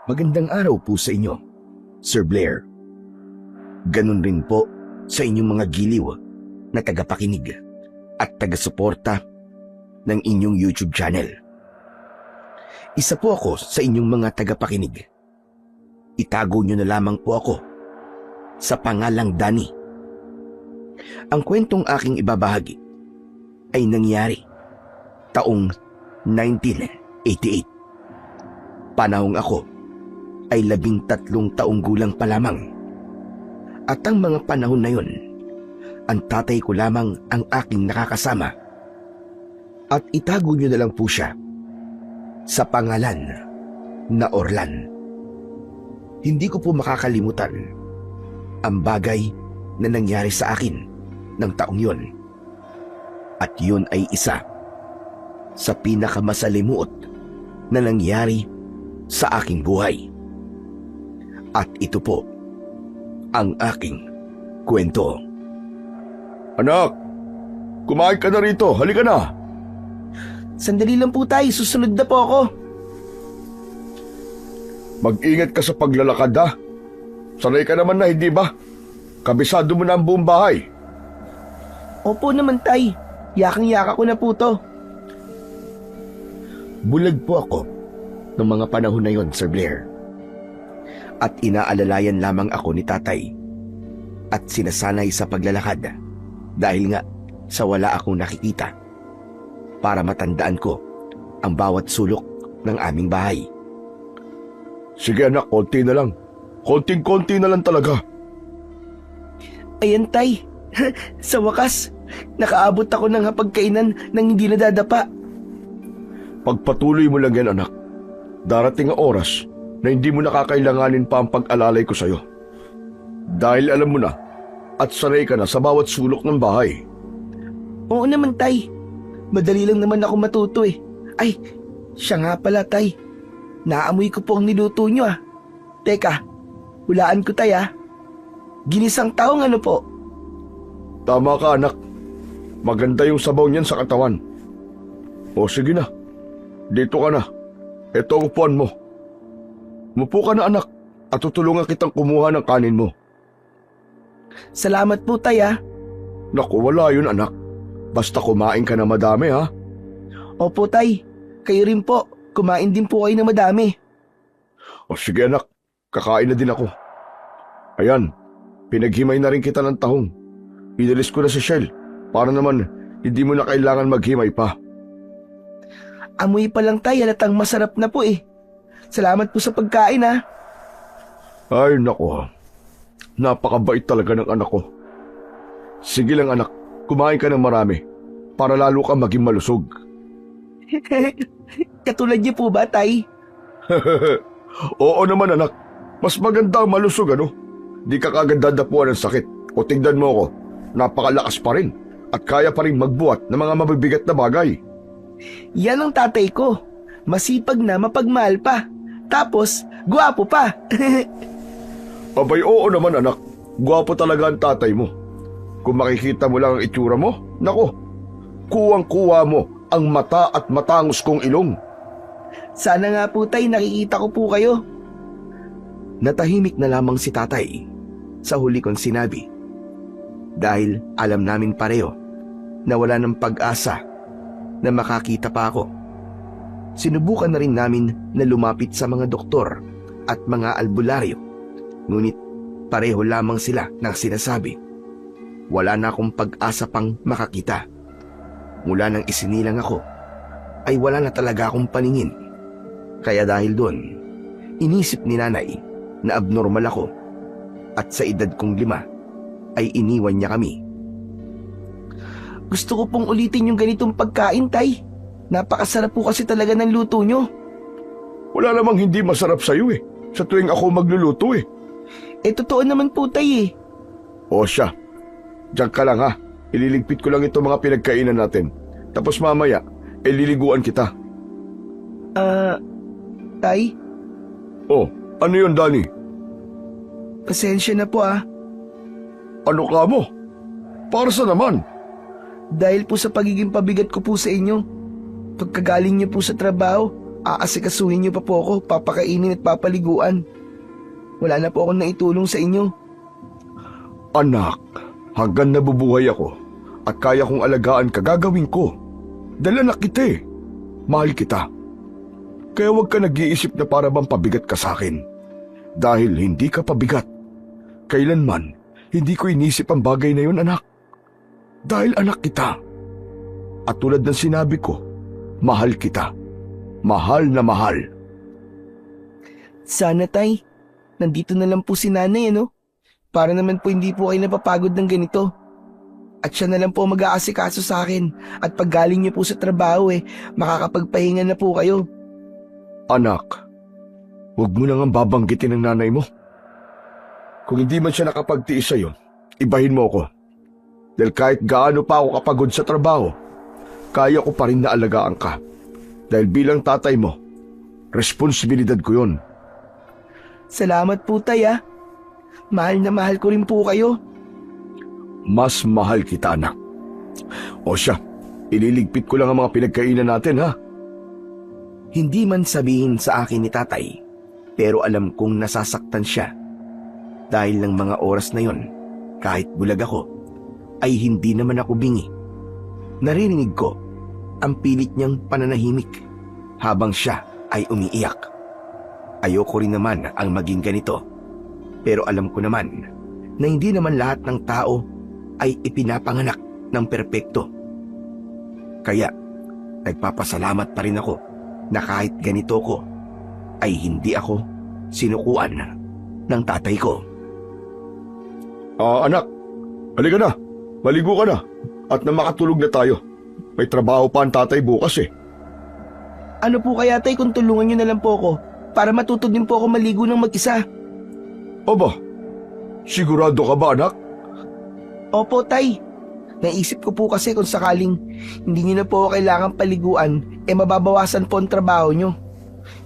Magandang araw po sa inyo, Sir Blair. Ganun rin po sa inyong mga giliw na tagapakinig at taga-suporta ng inyong YouTube channel. Isa po ako sa inyong mga tagapakinig. Itago nyo na lamang po ako sa pangalang Danny. Ang kwentong aking ibabahagi ay nangyari taong 1988. Panahong ako ay 13 taong gulang pa lamang. At ang mga panahon na yun, ang tatay ko lamang ang aking nakakasama. At itago niyo na lang po siya sa pangalan na Orlan. Hindi ko po makakalimutan ang bagay na nangyari sa akin ng taong yun. At yun ay isa sa pinakamasalimuot na nangyari sa aking buhay. At ito po ang aking kwento. Anak, kumain ka na rito. Halika na. Sandali lang po tayo, susunod na po ako. Mag-ingat ka sa paglalakad ha. Sanay ka naman na, hindi ba? Kabisado mo na ang buong bahay. Opo naman tay, yakang-yaka ko na po to. Bulag po ako ng mga panahon na yon, Sir Blair. At inaalalayan lamang ako ni tatay at sinasanay sa paglalakad dahil nga sa wala akong nakikita para matandaan ko ang bawat sulok ng aming bahay. Sige anak, konti na lang. Konting-konti na lang talaga. Ayan tay, sa wakas, nakaabot ako ng hapagkainan nang hindi nadadapa. Pagpatuloy mo lang yan anak. Darating ang oras na hindi mo nakakailanganin pa ang pag-alalay ko sa'yo. Dahil alam mo na at sanay ka na sa bawat sulok ng bahay. Oo naman tay, madali lang naman ako matuto eh. Ay, siya nga pala tay, naamoy ko po ang niluto nyo ah. Teka, hulaan ko tay ah. Ginisang taong ano po? Tama ka anak. Maganda yung sabaw niyan sa katawan. O sige na, dito ka na. Ito ang upuan mo. Mupo ka na anak at tutulungan kitang kumuha ng kanin mo. Salamat po tay ah. Naku, wala yun anak. Basta kumain ka na madami ha. Opo tay, kayo rin po, kumain din po kayo na madami. O sige anak, kakain na din ako. Ayan, pinaghimay na rin kita ng tahong. Pinalis ko na si Shell para naman hindi mo na kailangan maghimay pa. Amoy pa lang tay, halatang masarap na po eh. Salamat po sa pagkain ah. Ay nako, napakabait talaga ng anak ko. Sige lang anak, kumain ka ng marami para lalo ka maging malusog. Katulad niyo po ba tay? Oo naman anak, mas maganda ang malusog ano. Di ka kagad dadapuan ng sakit. O tingnan mo ako, napakalakas pa rin at kaya pa rin magbuhat ng mga mabibigat na bagay. Yan ang tatay ko. Masipag na, mapagmahal pa. Tapos, gwapo pa. Abay oo naman anak, gwapo talaga ang tatay mo. Kung makikita mo lang ang itsura mo, nako, kuwang-kuwa mo ang mata at matangos kong ilong. Sana nga po tay, nakikita ko po kayo. Natahimik na lamang si tatay sa huli kong sinabi. Dahil alam namin pareho na wala ng pag-asa na makakita pa ako. Sinubukan na rin namin na lumapit sa mga doktor at mga albularyo. Ngunit pareho lamang sila ng sinasabi. Wala na akong pag-asa pang makakita. Mula nang isinilang ako, ay wala na talaga akong paningin. Kaya dahil doon, inisip ni nanay na abnormal ako at sa edad kong 5 ay iniwan niya kami. Gusto ko pong ulitin yung ganitong pagkain, tay. Napakasarap po kasi talaga ng luto nyo. Wala namang hindi masarap sa'yo eh, sa tuwing ako magluluto eh. Totoo naman po, tay eh. O siya, diyan ka lang ha. Ililigpit ko lang itong mga pinagkainan natin. Tapos mamaya, liliguan kita. Tay? Oh, ano yun, Danny? Pasensya na po ah. Ano ka mo? Para sa naman? Dahil po sa pagiging pabigat ko po sa inyo. Pagkagaling niyo po sa trabaho, Aasikasuhin niyo pa po ako, papakainin at papaliguan. Wala na po akong naitulong sa inyo. Anak, hanggang nabubuhay ako at kaya kong alagaan ka, gagawin ko. Dahil anak kita eh. Mahal kita. Kaya huwag ka nag-iisip na para bang pabigat ka sa akin. Dahil hindi ka pabigat. Kailanman, hindi ko inisip ang bagay na yun, anak. Dahil anak kita. At tulad ng sinabi ko, mahal kita. Mahal na mahal. Sana tay, nandito na lang po si nanay ano? Para naman po hindi po kayo napapagod ng ganito. At siya na lang po mag-aasikaso sa akin. At pag galing niyo po sa trabaho makakapagpahinga na po kayo. Anak, huwag mo nang babanggitin ng nanay mo. Kung hindi man siya nakapagtiis sa'yo, ibahin mo ako. Dahil kahit gaano pa ako kapagod sa trabaho, kaya ko pa rin na alagaan ka. Dahil bilang tatay mo, responsibilidad ko yun. Salamat po tay ah. Mahal na mahal ko rin po kayo. Mas mahal kita, anak. O siya, ililigpit ko lang ang mga pinagkainan natin, ha? Hindi man sabihin sa akin ni tatay, pero alam kong nasasaktan siya. Dahil ng mga oras na yon, kahit bulag ako, ay hindi naman ako bingi. Naririnig ko ang pilit niyang pananahimik habang siya ay umiiyak. Ayoko rin naman ang maging ganito, pero alam ko naman na hindi naman lahat ng tao ay ipinapanganak ng perpekto. Kaya nagpapasalamat pa rin ako na kahit ganito ko, ay hindi ako sinukuan ng tatay ko. Anak, halika na. Maligo ka na. At na makatulog na tayo. May trabaho pa ang tatay bukas eh. Ano po kaya tay kung tulungan niyo na lang po ako para matuto din po ako maligo ng mag-isa? Aba, sigurado ka ba, anak? Opo tay. Naisip ko po kasi kung sakaling hindi niyo na po ako kailangan paliguan, mababawasan po ang trabaho niyo.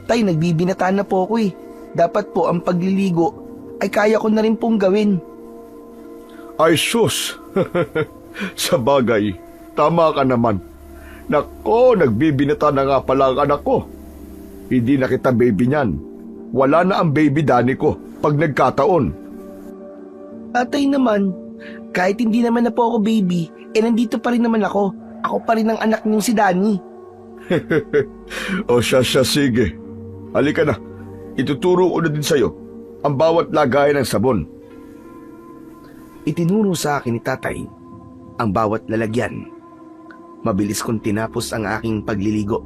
Tay, nagbibinataan na po ako eh. Dapat po ang pagliligo ay kaya ko na rin pong gawin. Ay sus! Sa bagay, tama ka naman. Nako, nagbibinata na nga pala ang anak ko. Hindi na kita baby niyan. Wala na ang baby Danny ko pag nagkataon. Tatay naman, kahit hindi naman na po ako baby, nandito pa rin naman ako. Ako pa rin ang anak niyong si Danny. O siya, sige. Halika na. Ituturo ko na din sa'yo ang bawat lagayan ng sabon. Itinuro sa akin ni tatay ang bawat lalagyan. Mabilis kong tinapos ang aking pagliligo.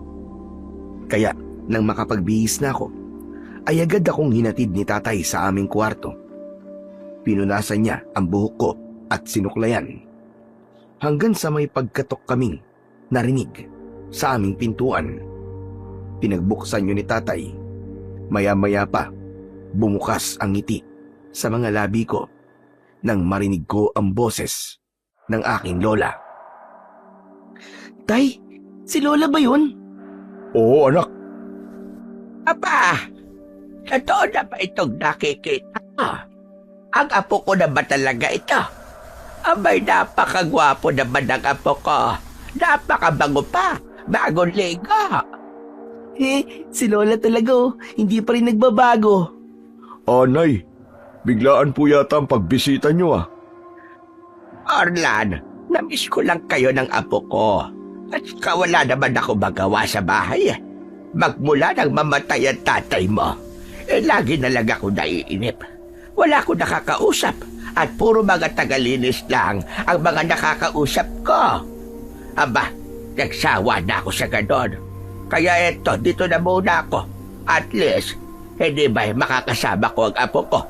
Kaya nang makapagbihis na ako, ay agad akong hinatid ni tatay sa aming kwarto. Pinunasan niya ang buhok ko at sinuklayan. Hanggang sa may pagkatok kaming narinig sa aming pintuan. Pinagbuksan niyo ni tatay. Maya-maya pa, bumukas ang ngiti sa mga labi ko nang marinig ko ang boses ng aking lola. Tay, si lola ba yun? Oo, anak. Aba, totoo na ba itong nakikita ko? Ang apo ko na ba talaga ito? Abay, napakagwapo naman ang apo ko. Napakabango pa. Bagong ligo. Si lola talaga hindi pa rin nagbabago. Nay, biglaan po yata ang pagbisita niyo ah. Orlan, namiss ko lang kayo ng apo ko. At wala naman ako magawa sa bahay. Magmula nang mamatay ang tatay mo, lagi na lang ako naiinip. Wala ko nakakausap at puro mga tagalinis lang ang mga nakakausap ko. Aba, nagsawa na ako sa ganon. Kaya eto, dito na muna ako. At least, hindi ba makakasama ko ang apo ko?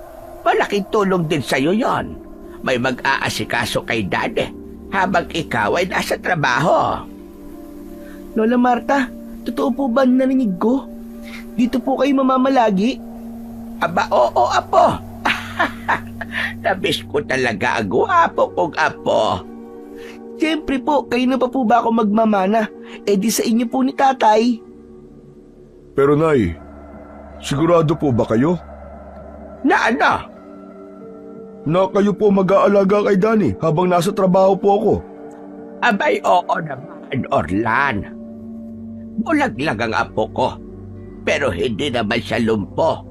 Malaking tulong din sa'yo yon. May mag-aasikaso kay Daddy habang ikaw ay nasa trabaho. Lola Marta, totoo po ba narinig ko? Dito po kayo mamamalagi? Aba, oo, apo. Namiss ko talaga ang gwapo kong apo. Siyempre po, kayo na pa po ba ako magmamana? Di sa inyo po ni tatay. Pero Nay, sigurado po ba kayo? Na ano? Na kayo po mag-aalaga kay Danny habang nasa trabaho po ako? Abay, oo naman, Orlan. Bulag lang ang apo ko. Pero hindi naman siya lumpo.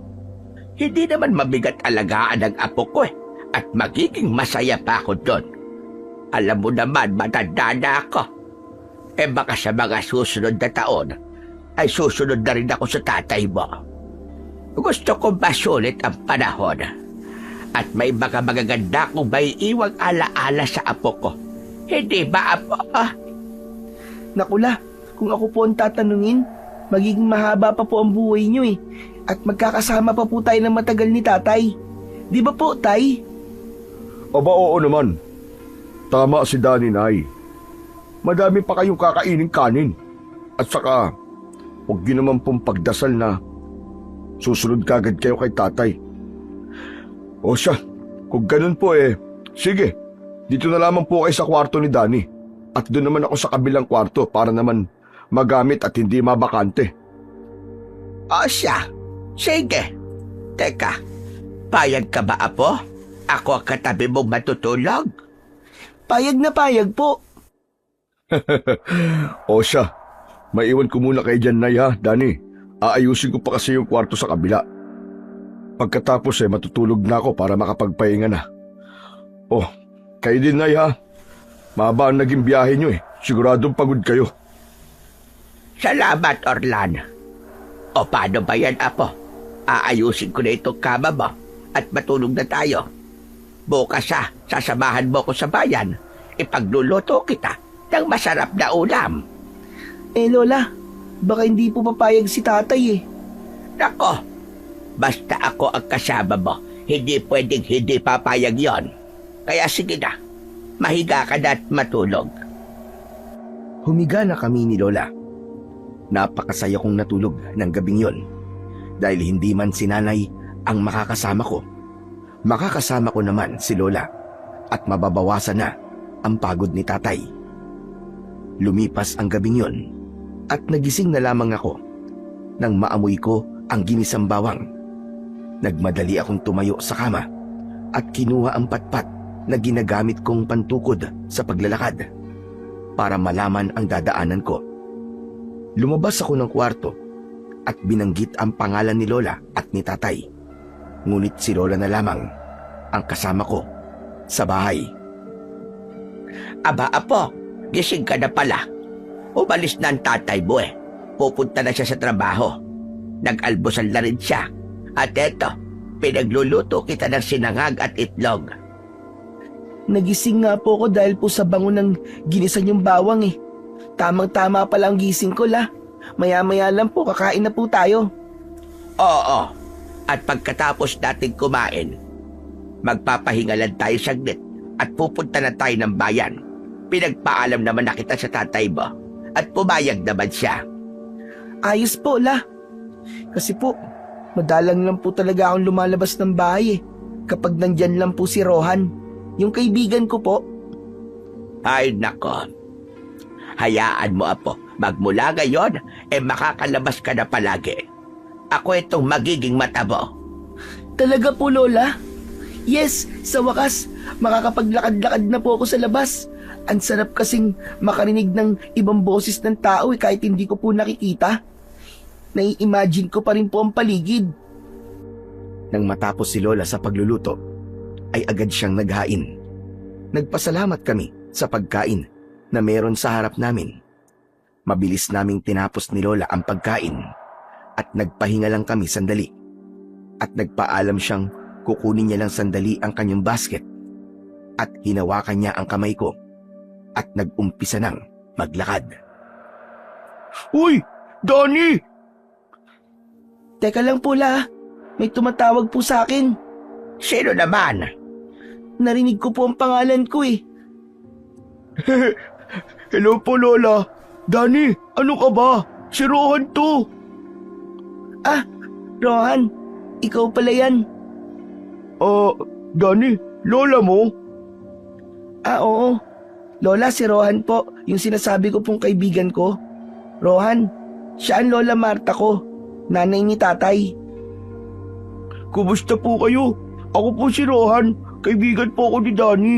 Hindi naman mabigat alagaan ng apo ko at magiging masaya pa ako doon. Alam mo naman, matanda na ako. Baka sa mga susunod na taon, ay susunod na rin ako sa tatay mo. Gusto ko masulit ang panahon at may mga magaganda kong may iwang alaala sa apo ko. Hindi ba, apo? Nakula, kung ako po ang tatanungin, magiging mahaba pa po ang buhay niyo eh. At magkakasama pa po tayo ng matagal ni tatay. Di ba po, tay? Aba, oo naman. Tama si Danny, Nay. Madami pa kayong kakainin kanin. At saka, huwag niyo naman pong pagdasal na susunod kagad kayo kay tatay. O siya, kung ganun po sige, dito na lamang po kayo sa kwarto ni Danny. At doon naman ako sa kabilang kwarto para naman magamit at hindi mabakante. O siya, sige. Teka, payag ka ba, apo? Ako ang katabi mong matutulog? Payag na payag po. O siya, maiwan ko muna kay dyan, Nay, ha, Danny. Aayusin ko pa kasi yung kwarto sa kabila. Pagkatapos matutulog na ako para makapagpahinga na. Oh, kayo din, Nay, ha. Mahaba ang naging biyahe nyo Siguradong pagod kayo. Salamat, Orlan. O paano ba yan, apo? Aayusin ko na itong kama mo at matulog na tayo. Bukas sasamahan mo ko sa bayan. Ipagluluto kita ng masarap na ulam. Lola, baka hindi po papayag si tatay eh. Nako, basta ako ang kasama mo, hindi pwedeng hindi papayag yon. Kaya sige na, mahiga ka na at matulog. Humiga na kami ni Lola. Napakasaya kong natulog ng gabing yon. Dahil hindi man si nanay ang makakasama ko, makakasama ko naman si Lola at mababawasan na ang pagod ni tatay. Lumipas ang gabing yon at nagising na lamang ako nang maamoy ko ang ginisang bawang. Nagmadali akong tumayo sa kama at kinuha ang patpat na ginagamit kong pantukod sa paglalakad para malaman ang dadaanan ko. Lumabas ako ng kwarto at binanggit ang pangalan ni Lola at ni tatay. Ngunit si Lola na lamang ang kasama ko sa bahay. Aba, apo, gising ka na pala. Umalis na ang tatay mo Pupunta na siya sa trabaho. Nag-almusal na rin siya. At eto, pinagluluto kita ng sinangag at itlog. Nagising nga po ako dahil po sa bango ng ginisan yung bawang eh. Tamang-tama pala ang gising ko, La. Maya-maya lang po, kakain na po tayo. Oo, at pagkatapos natin kumain, magpapahinga lang tayo saglit at pupunta na tayo ng bayan. Pinagpaalam naman na kita sa tatay mo at pumayag naman siya. Ayos po, La. Kasi po, madalang lang po talaga akong lumalabas ng bahay eh. Kapag nandyan lang po si Rohan, yung kaibigan ko po. Ay nako, hayaan mo, apo. Magmula ngayon, makakalabas ka na palagi. Ako itong magiging mata mo. Talaga po, Lola? Yes, sa wakas, makakapaglakad-lakad na po ako sa labas. Ang sarap kasing makarinig ng ibang boses ng tao kahit hindi ko po nakikita. Nai-imagine ko pa rin po ang paligid. Nang matapos si Lola sa pagluluto, ay agad siyang naghain. Nagpasalamat kami sa pagkain na meron sa harap namin. Mabilis naming tinapos ni Lola ang pagkain at nagpahinga lang kami sandali. At nagpaalam siyang kukunin niya lang sandali ang kanyang basket at hinawakan niya ang kamay ko at nag-umpisa nang maglakad. Uy! Danny! Teka lang po, La. May tumatawag po sa akin. Sino naman? Narinig ko po ang pangalan ko eh. Hello po, Lola. Danny, ano ka ba? Si Rohan to. Ah, Rohan, ikaw pala yan. Danny, Lola mo? Ah, oo. Lola, si Rohan po, yung sinasabi ko pong kaibigan ko. Rohan, siya ang Lola Marta ko, nanay ni tatay. Kumusta po kayo? Ako po si Rohan, kaibigan po ako ni Danny.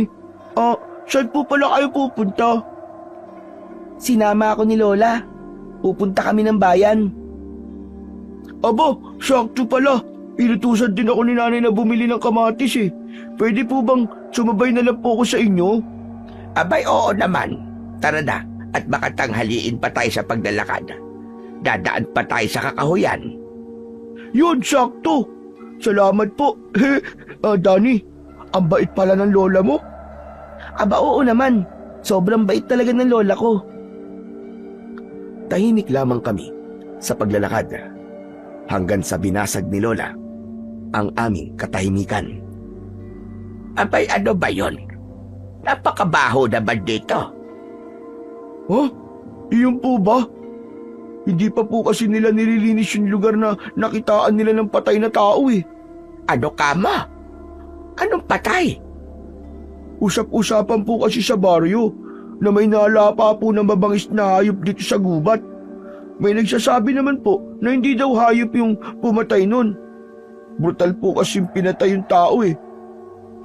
Saan po pala kayo pupunta? Sinama ako ni Lola. Pupunta kami ng bayan. Aba, sakto pala. Inutusan din ako ni nanay na bumili ng kamatis eh. Pwede po bang sumabay na lang po ako sa inyo? Abay, oo naman. Tara na, at makatanghaliin pa tayo sa paglalakad. Dadaan pa tayo sa kakahuyan. Yun, sakto. Salamat po. Danny, ang bait pala ng lola mo. Aba oo naman, sobrang bait talaga ng lola ko. Tahimik lamang kami sa paglalakad hanggang sa binasag ni Lola ang aming katahimikan. Abay, ano ba yon? Napakabaho naman dito. Huh? Iyon po ba? Hindi pa po kasi nila nililinis yung lugar na nakitaan nila ng patay na tao eh. Ano ka ma? Anong patay? Usap-usapan po kasi sa baryo na may nalapa po ng mabangis na hayop dito sa gubat. May nagsasabi naman po na hindi daw hayop yung pumatay nun. Brutal po kasi pinatay yung tao eh.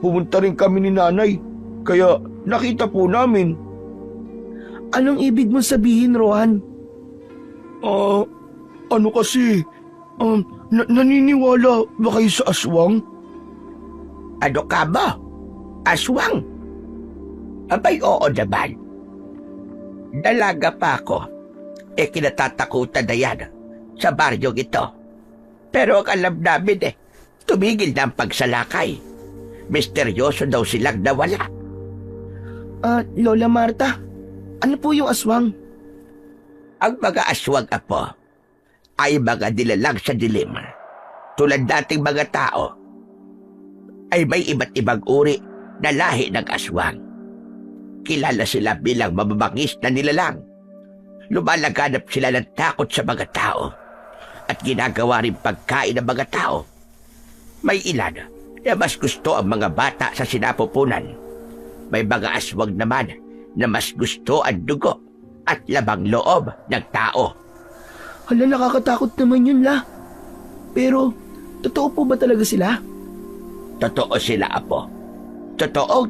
Pumunta rin kami ni nanay, kaya nakita po namin. Anong ibig mong sabihin, Rohan? Ano kasi, naniniwala ba kayo sa aswang? Ano ka ba? Aswang? Abay, oo naman. Dalaga pa ako. Kinatatakutan na yan sa baryong ito. Pero ang alam namin tumigil na ang pagsalakay. Misteryoso daw silang nawala. Lola Marta, ano po yung aswang? Ang mga aswang, apo, ay mga nilalang sa dilim. Tulad nating mga tao, ay may iba't ibang uri na lahi ng aswang. Kilala sila bilang mababangis na nilalang. Lumalaganap sila ng takot sa mga tao at ginagawa rin pagkain ng mga tao. May ilan na mas gusto ang mga bata sa sinapupunan. May mga aswang naman na mas gusto ang dugo at labang loob ng tao. Hala, nakakatakot naman yun, La. Pero, totoo po ba talaga sila? Totoo sila, apo. Totoo.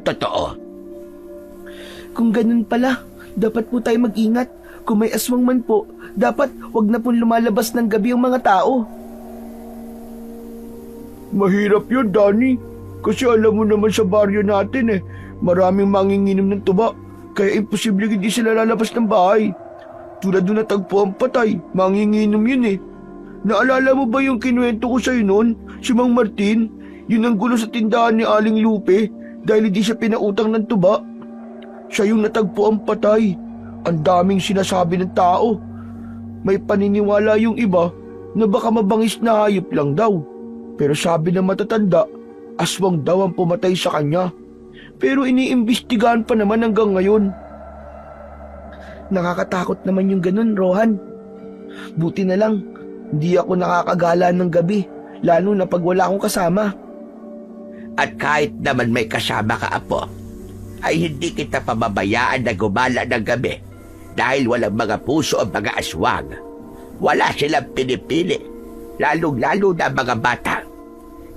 Kung ganun pala, dapat po tayo mag-ingat. Kung may aswang man po, dapat wag na pong lumalabas ng gabi ang mga tao. Mahirap yun, Danny. Kasi alam mo naman sa baryo natin maraming manginginom ng tuba. Kaya imposible hindi sila lalabas ng bahay. Tulad nung natagpo ang patay, manginginom yun. Naalala mo ba yung kinuwento ko sa'yo noon? Si Mang Martin, yun ang gulo sa tindahan ni Aling Lupe dahil hindi siya pinautang ng tuba. Siya yung natagpo ang patay. Ang daming sinasabi ng tao. May paniniwala yung iba na baka mabangis na hayop lang daw. Pero sabi ng matatanda, aswang daw ang pumatay sa kanya. Pero iniimbestigahan pa naman hanggang ngayon. Nakakatakot naman yung ganun, Rohan. Buti na lang, hindi ako nakakagala ng gabi, lalo na pag wala akong kasama. At kahit naman may kasama ka, apo, ay hindi kita pababayaan na gumala ng gabi dahil walang mga puso ang mga aswang. Wala silang pinipili, lalong-lalo na mga bata.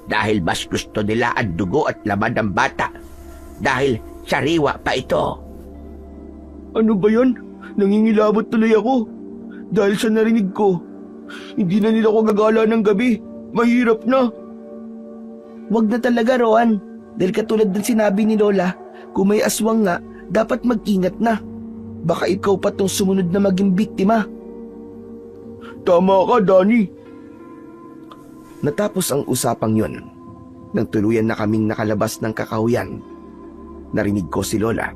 Dahil mas gusto nila ang dugo at laman ng bata dahil sariwa pa ito. Ano ba yan? Nangingilabot tuloy ako. Dahil sa narinig ko, hindi na nila ako gagala ng gabi. Mahirap na. Wag na talaga, Rohan. Dahil katulad ng sinabi ni Lola, kung may aswang nga, dapat mag-ingat na. Baka ikaw pa tong sumunod na maging biktima. Tama ka, Danny. Natapos ang usapang yon, nang tuluyan na kaming nakalabas ng kakahuyan. Narinig ko si Lola.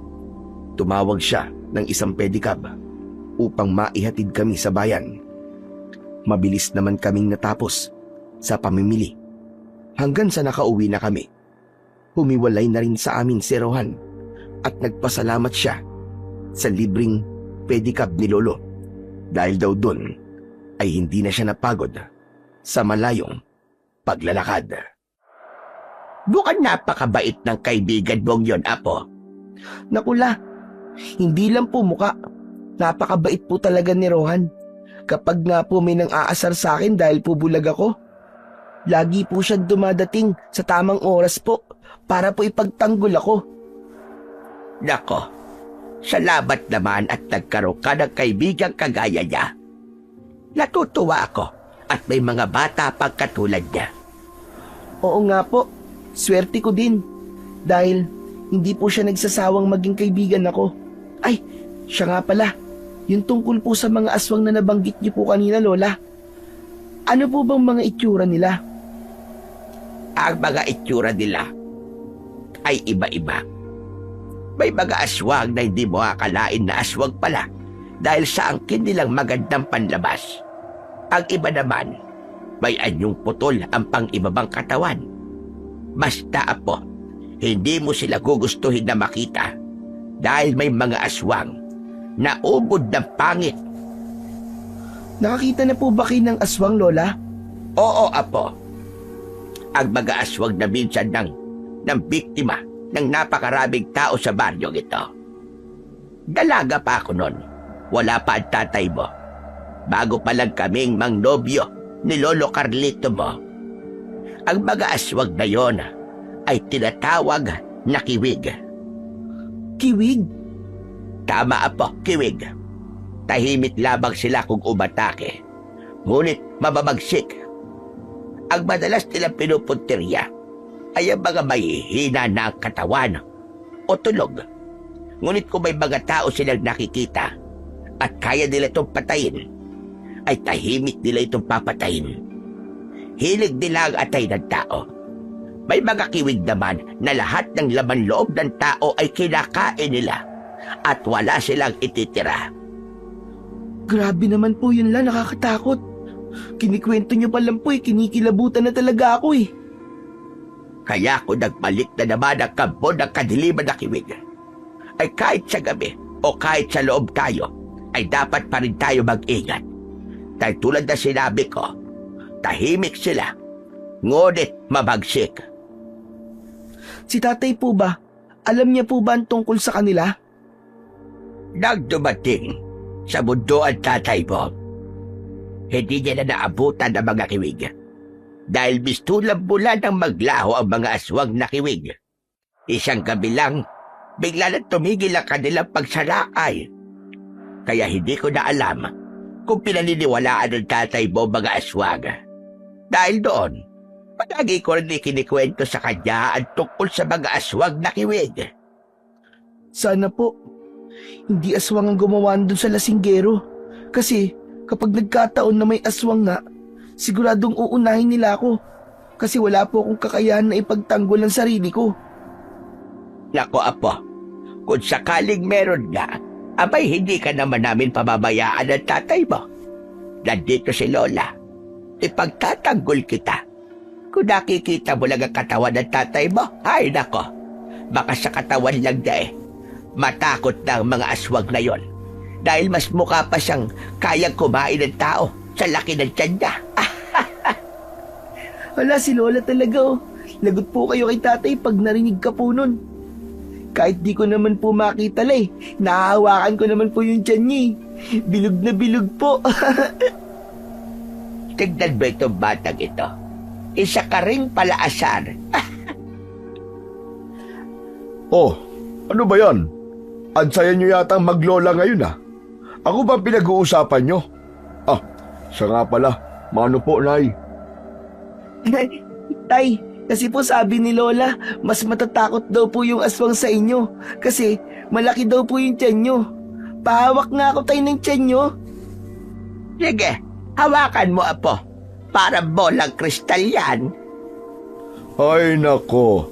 Tumawag siya ng isang pedicab upang maihatid kami sa bayan. Mabilis naman kaming natapos sa pamimili hanggang sa nakauwi na kami. Humiwalay na rin sa amin si Rohan at nagpasalamat siya sa libreng pedicab ni Lolo dahil daw dun ay hindi na siya napagod sa malayong paglalakad. Mukhang napakabait ng kaibigan mong yon, apo. Nakula, hindi lang po muka. Napakabait po talaga ni Rohan. Kapag nga po may nang aasar sa akin dahil po bulag ako, lagi po siyang dumadating sa tamang oras po para po ipagtanggol ako. Nako, salamat naman at nagkaroon ka ng kaibigang kagaya niya. Natutuwa ako At may mga bata pang katulad niya. Oo nga po, swerte ko din. Dahil hindi po siya nagsasawang maging kaibigan ako. Ay, siya nga pala. Yung tungkol po sa mga aswang na nabanggit niyo po kanina, Lola. Ano po bang mga itsura nila? Ang mga itsura nila ay iba-iba. May mga aswang na hindi mo akalain na aswang pala dahil sa angkin nilang magandang panlabas. Ang iba naman, may anyong putol ang pang-ibabang katawan. Basta apo, hindi mo sila gugustuhin na makita dahil may mga aswang na ubod ng pangit. Nakakita na po ba kayo ng aswang, Lola? Oo, apo. Ang mga aswang na minsan ng biktima ng napakaraming tao sa baryong ito. Dalaga pa ako noon. Wala pa ang tatay mo. Bago pa lang kaming mangnobyo ni Lolo Carlito mo. Ang mga aswang na yon ay tinatawag na kiwig. Kiwig? Tama apo, kiwig. Tahimik lamang sila kung umatake. Ngunit mababagsik. Ang madalas nilang pinupuntirya ay ang mga mahihina na ang katawan o tulog. Ngunit kung may mga tao silang nakikita at kaya nila itong patayin, ay tahimik nila itong papatayin. Hilig nila ang atay ng tao. May mga kiwig naman na lahat ng laman loob ng tao ay kinakain nila at wala silang ititira. Grabe naman po yun, La, nakakatakot. Kinikwento niyo pa lang po kinikilabutan na talaga ako eh. Kaya kung nagbalik na naman ang kampo ng kadiliman na kiwig, ay kahit sa gabi o kahit sa loob tayo, ay dapat pa rin tayo mag-ingat. Dahil tulad na sinabi ko, tahimik sila, ngunit mabagsik. Si tatay po ba? Alam niya po ba ang tungkol sa kanila? Nang dumating sa mundo ang tatay mo, hindi niya na naabutan ang mga kiwig. Dahil mistulang mula nang maglaho ang mga aswang na kiwig. Isang gabi lang, bigla na tumigil ang kanilang pagsalakay. Kaya hindi ko na alam kung pinaniniwalaan ng tatay mo mga aswang. Dahil doon, palagi ko rin ikinikwento sa kanya ang tungkol sa mga aswang na kiwig. Sana po, hindi aswang ang gumawa doon sa lasinggero. Kasi kapag nagkataon na may aswang nga, siguradong uunahin nila ako. Kasi wala po akong kakayahan na ipagtanggol ang sarili ko. Nako apo, kung sakaling meron nga, abay hindi ka naman namin pababayaan ng tatay mo. Nandito si Lola. Ipagtatanggol kita. Kung nakikita mo lang ang katawan ng tatay mo, ay nako, baka sa katawan lang na matakot na ang mga aswang na yon. Dahil mas mukha pa siyang kayang kumain ng tao sa laki ng tiyan niya. Wala, si Lola talaga oh. Lagot po kayo kay tatay pag narinig ka po nun. Kahit di ko naman po makita nahahawakan ko naman po yung tiyan niya eh. Bilog na bilog po. Tignan mo itong batang ito. Isa ka ring palaasar. Oh, ano ba yan? Ansayan nyo yata maglola ngayon ah. Ako ba pinag-uusapan nyo? Ah, siya nga pala. Mano po, Nay? Tay, kasi po sabi ni Lola, mas matatakot daw po yung aswang sa inyo. Kasi malaki daw po yung tiyan nyo. Pahawak nga ako tayo ng tiyan nyo. Sige, hawakan mo apo. Para bolang kristal yan. Ay nako,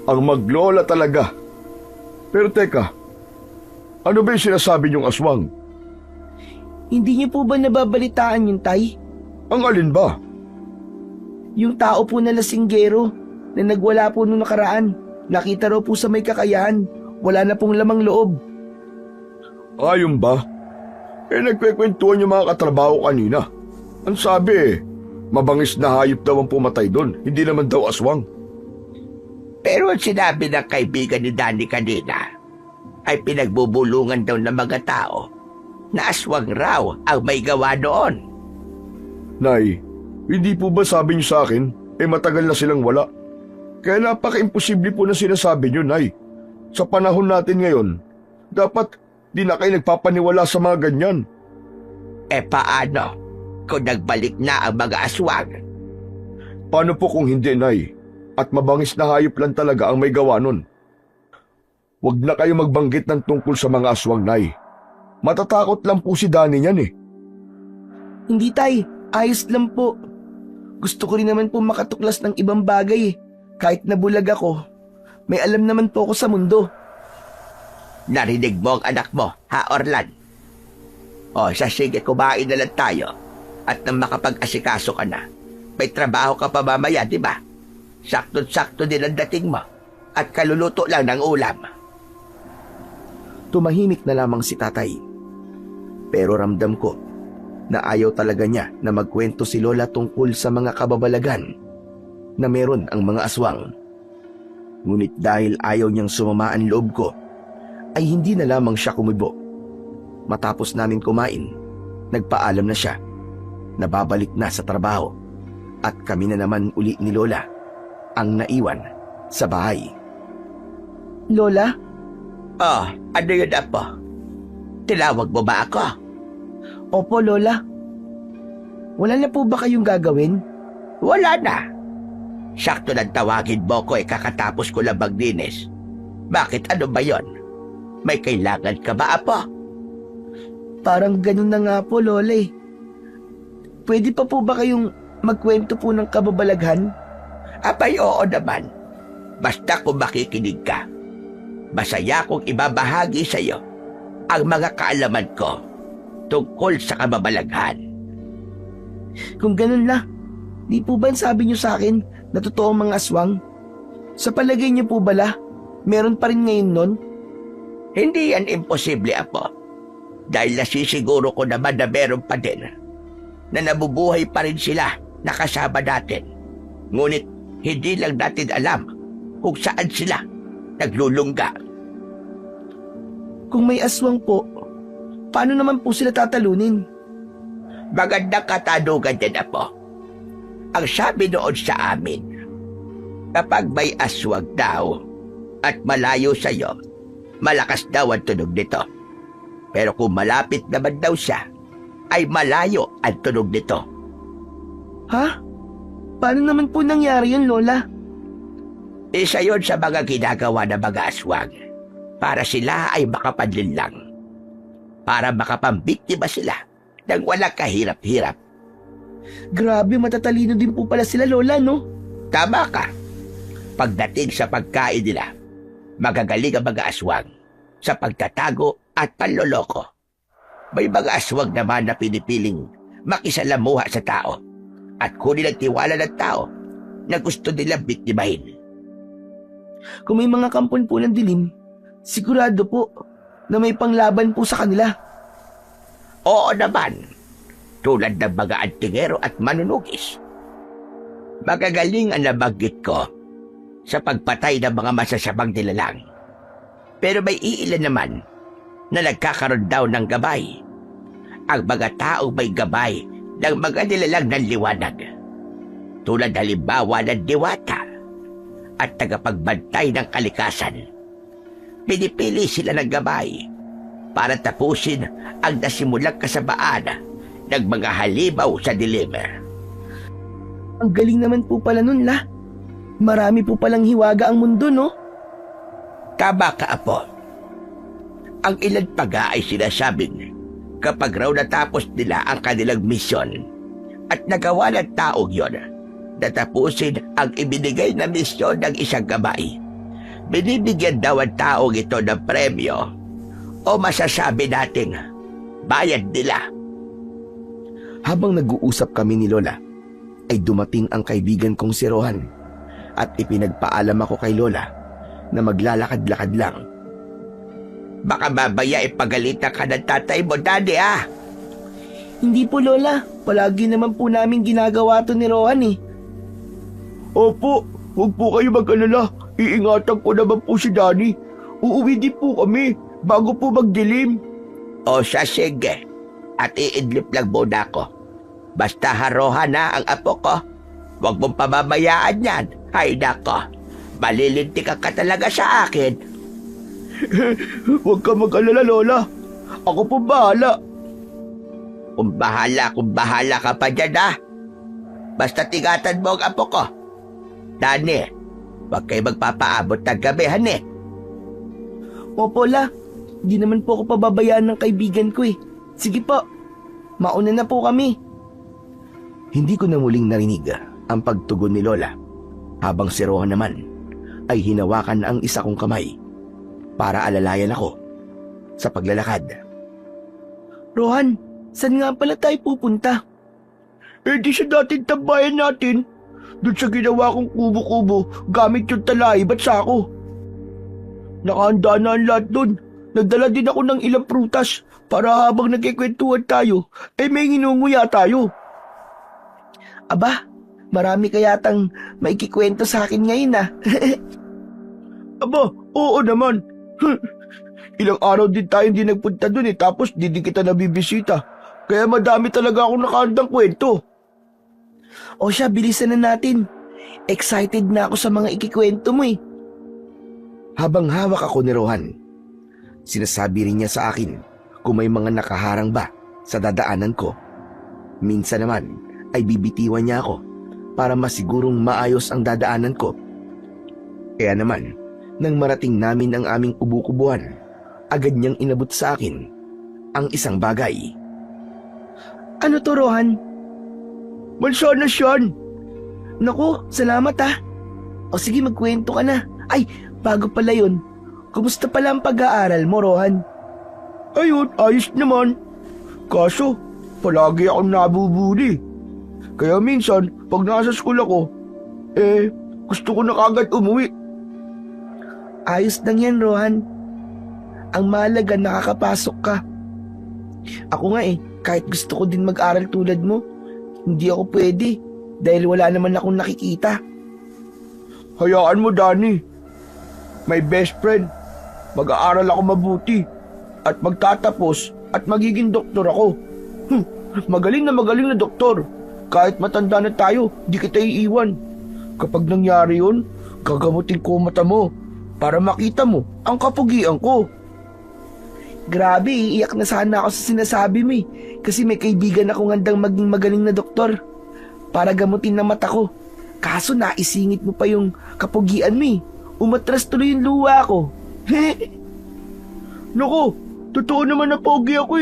ang maglola talaga. Pero teka, ano ba yung sinasabi niyong aswang? Hindi niyo po ba nababalitaan yung tay? Ang alin ba? Yung tao po na lasinggero na nagwala po nung nakaraan. Nakita raw po sa may kakayahan. Wala na pong lamang loob. Ayun ba? Nagkwekwentuhan yung mga katrabaho kanina. Ang sabi mabangis na hayop daw ang pumatay doon. Hindi naman daw aswang. Pero ang sinabi ng kaibigan ni Danny kanina ay pinagbubulungan daw ng mga tao na aswang raw ang may gawa noon. Nay, hindi po ba sabi niyo sa akin, matagal na silang wala? Kaya napaka-imposible po na sinasabi niyo, Nay. Sa panahon natin ngayon, dapat di na kayo nagpapaniwala sa mga ganyan. Paano? kung nagbalik na ang mga aswang. Paano po kung hindi, Nay? At mabangis na hayop lang talaga ang may gawa nun. Huwag na kayo magbanggit ng tungkol sa mga aswang, Nay. Matatakot lang po si Danny niyan eh. Hindi tay, ayos lang po. Gusto ko rin naman po makatuklas ng ibang bagay eh. Kahit nabulag ako, may alam naman po ako sa mundo. Narinig mo ang anak mo, ha Orlan? O, sige, kumain na lang tayo. At nang makapag-asikaso ka na, may trabaho ka pa mamaya, di ba? Sakto-sakto din ang dating mo. At kaluluto lang ng ulam. Tumahimik na lamang si tatay. Pero ramdam ko na ayaw talaga niya na magkwento si Lola tungkol sa mga kababalagan na meron ang mga aswang. Ngunit dahil ayaw niyang sumama ang loob ko, ay hindi na lamang siya kumibo. Matapos namin kumain, nagpaalam na siya na babalik na sa trabaho at kami na naman uli ni Lola ang naiwan sa bahay. Lola? Oh, ano yun, Apo? Tinawag mo ba ako? Opo, Lola. Wala na po ba kayong gagawin? Wala na. Sakto nang tawagin mo ko kakatapos ko lang maglinis. Bakit, ano ba yon? May kailangan ka ba, Apo? Parang ganun na nga po, Lola eh. Pwede pa po ba kayong magkwento po ng kababalaghan? Abay, oo naman. Basta kung makikinig ka. Masaya kong ibabahagi sa iyo ang mga kaalaman ko tungkol sa kababalaghan. Kung ganun la, di po ba sabi niyo sa akin na totoo ang mga aswang? Sa palagay niyo po bala, meron pa rin ngayon nun? Hindi yan imposible, Apo. Dahil nasisiguro ko naman na meron pa din. Na nabubuhay pa rin sila na kasama natin. Ngunit hindi lang natin alam kung saan sila naglulungga. Kung may aswang po, paano naman po sila tatalunin? Magandang katanungan din, Apo. Ang sabi noon sa amin, kapag may aswang daw at malayo sa iyo, malakas daw ang tunog nito. Pero kung malapit naman daw siya, ay malayo ang tunog nito. Ha? Paano naman po nangyari yun, Lola? Isa yon sa mga ginagawa ng mga aswang para sila ay makapanlinlang. Para makapambiktima sila ng walang kahirap-hirap. Grabe, matatalino din po pala sila, Lola, no? Tama ka. Pagdating sa pagkain nila, magagaling ang mga aswang sa pagtatago at panloloko. May mga aswang naman na pinipiling makisalamuha sa tao at kunin ang tiwala ng tao na gusto nilang biktimahin. Kung may mga kampon po ng dilim, sigurado po na may panglaban po sa kanila. Oo naman, tulad ng mga antingero at manunugis. Magagaling ang nabanggit ko sa pagpatay ng mga masasamang nilalang. Pero may iilan naman na nagkakaroon daw ng gabay. Ang mga taong may gabay ng mga nilalang ng liwanag. Tulad halimbawa ng diwata at tagapagbantay ng kalikasan. Pinipili sila ng gabay para tapusin ang nasimulang kasabaan ng mga halimaw sa dilim. Ang galing naman po pala nun, La. Marami po palang hiwaga ang mundo, no? Tama ka, Apo. Ang ilan pa nga ay sinasabing kapag raw natapos nila ang kanilang misyon at nagawa ng taong yon, natapusin ang ibinigay na misyon ng isang gabay. Binibigyan daw ang taong ito ng premyo o masasabi nating bayad nila. Habang nag-uusap kami ni Lola, ay dumating ang kaibigan kong si Rohan at ipinagpaalam ako kay Lola na maglalakad-lakad lang. Baka babaya ipagalitan ka ng tatay mo, Daddy, ah! Hindi po, Lola. Palagi naman po namin ginagawa to ni Rohan eh. Opo, huwag po kayo mag-alala. Iingatan ko naman po si Danny. Uuwi din po kami bago po magdilim. O siya, sige. At iidlip lang muna ako. Basta harohan na ang apo ko. Huwag mong pamamayaan yan. Ay nako, malilintik ka talaga sa akin. Huwag ka mag-alala, Lola. Ako po bahala. Kung bahala ka pa dyan, ha? Basta tingatan mo ang apo ko. Dani, huwag kayo magpapaabot ng gabi, hane. Opo, La. Hindi naman po ako pababayaan ng kaibigan ko eh. Sige po, mauna na po kami. Hindi ko na muling narinig ang pagtugon ni Lola habang si Rohan naman ay hinawakan ang isa kong kamay para alalayan ako sa paglalakad. Rohan, saan nga pala tayo pupunta? Eh di sa dating tambayan natin. Doon sa ginawa kong kubo-kubo gamit yung talahib at sako. Nakahanda na ang lahat doon. Nagdala din ako ng ilang prutas para habang nagkikwentuhan tayo, eh may nginunguya tayo. Aba, marami kayatang maikikwento sa akin ngayon ah. Aba, oo naman. Ilang araw din tayo hindi nagpunta doon eh, tapos di kita nabibisita. Kaya madami talaga akong nakahandang kwento. O siya, bilisan na natin. Excited na ako sa mga ikikwento mo eh. Habang hawak ako ni Rohan, sinasabi rin niya sa akin kung may mga nakaharang ba sa dadaanan ko. Minsan naman ay bibitiwan niya ako para masigurong maayos ang dadaanan ko. Kaya naman, nang marating namin ang aming kubo-kubuhan, agad niyang inabot sa akin ang isang bagay. Ano to, Rohan? Mansanas yan. Naku, salamat ah. O sige, magkwento ka na. Ay, bago pala yun, kumusta pala ang pag-aaral mo, Rohan? Ayun, ayos naman. Kaso, palagi akong nabubuli. Kaya minsan, pag nasa school ako, gusto ko na kagad umuwi. Ayos lang yan, Rohan. Ang mahalaga, nakakapasok ka. Ako nga kahit gusto ko din mag-aral tulad mo, hindi ako pwede dahil wala naman akong nakikita. Hayaan mo, Danny. My best friend. Mag-aaral ako mabuti at magtatapos at magiging doktor ako. Magaling na doktor. Kahit matanda na tayo, di kita iiwan. Kapag nangyari yun, gagamutin ko ang mata mo para makita mo ang kapugian ko. Grabe, iiyak na sana ako sa sinasabi mo kasi may kaibigan akong handang maging magaling na doktor para gamutin ng mata ko. Kaso naisingit mo pa yung kapugian mo Umatras tuloy yung luha ko. Naku, totoo naman na pogi ako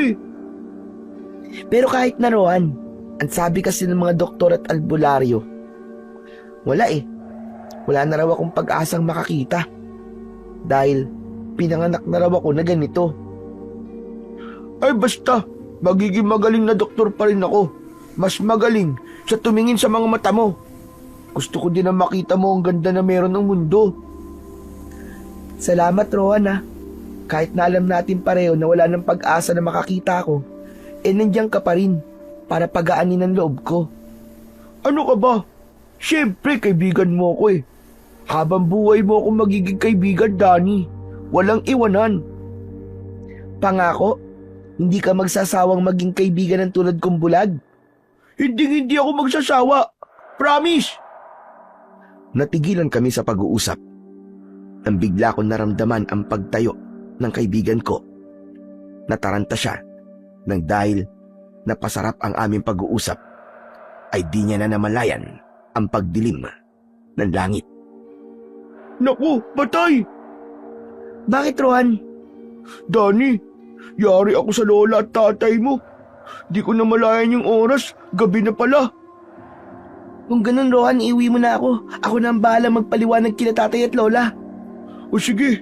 Pero kahit na, Rohan, ang sabi kasi ng mga doktor at albularyo, wala Wala na raw akong pag-asang makakita. Dahil pinanganak na raw ako na ganito. Ay basta, magiging magaling na doktor pa rin ako. Mas magaling sa tumingin sa mga mata mo. Gusto ko din na makita mo ang ganda na meron ng mundo. Salamat, Rohan Kahit na alam natin pareho na wala ng pag-asa na makakita ako, nandiyan ka pa rin para pagaanin ang loob ko. Ano ka ba? Siyempre, kaibigan mo ako Habang buhay mo akong magiging kaibigan, Danny. Walang iwanan. Pangako, hindi ka magsasawang maging kaibigan ng tulad kong bulag? Hindi ako magsasawa. Promise! Natigilan kami sa pag-uusap. Nang bigla ko naramdaman ang pagtayo ng kaibigan ko. Nataranta siya nang dahil napasarap ang aming pag-uusap ay di niya na namalayan ang pagdilim ng langit. Naku, patay! Bakit, Rohan? Danny, yari ako sa lola at tatay mo. Di ko namalayan yung oras, gabi na pala. Kung ganun, Rohan, iuwi mo na ako. Ako na ang bahala magpaliwanag kila tatay at lola. O sige,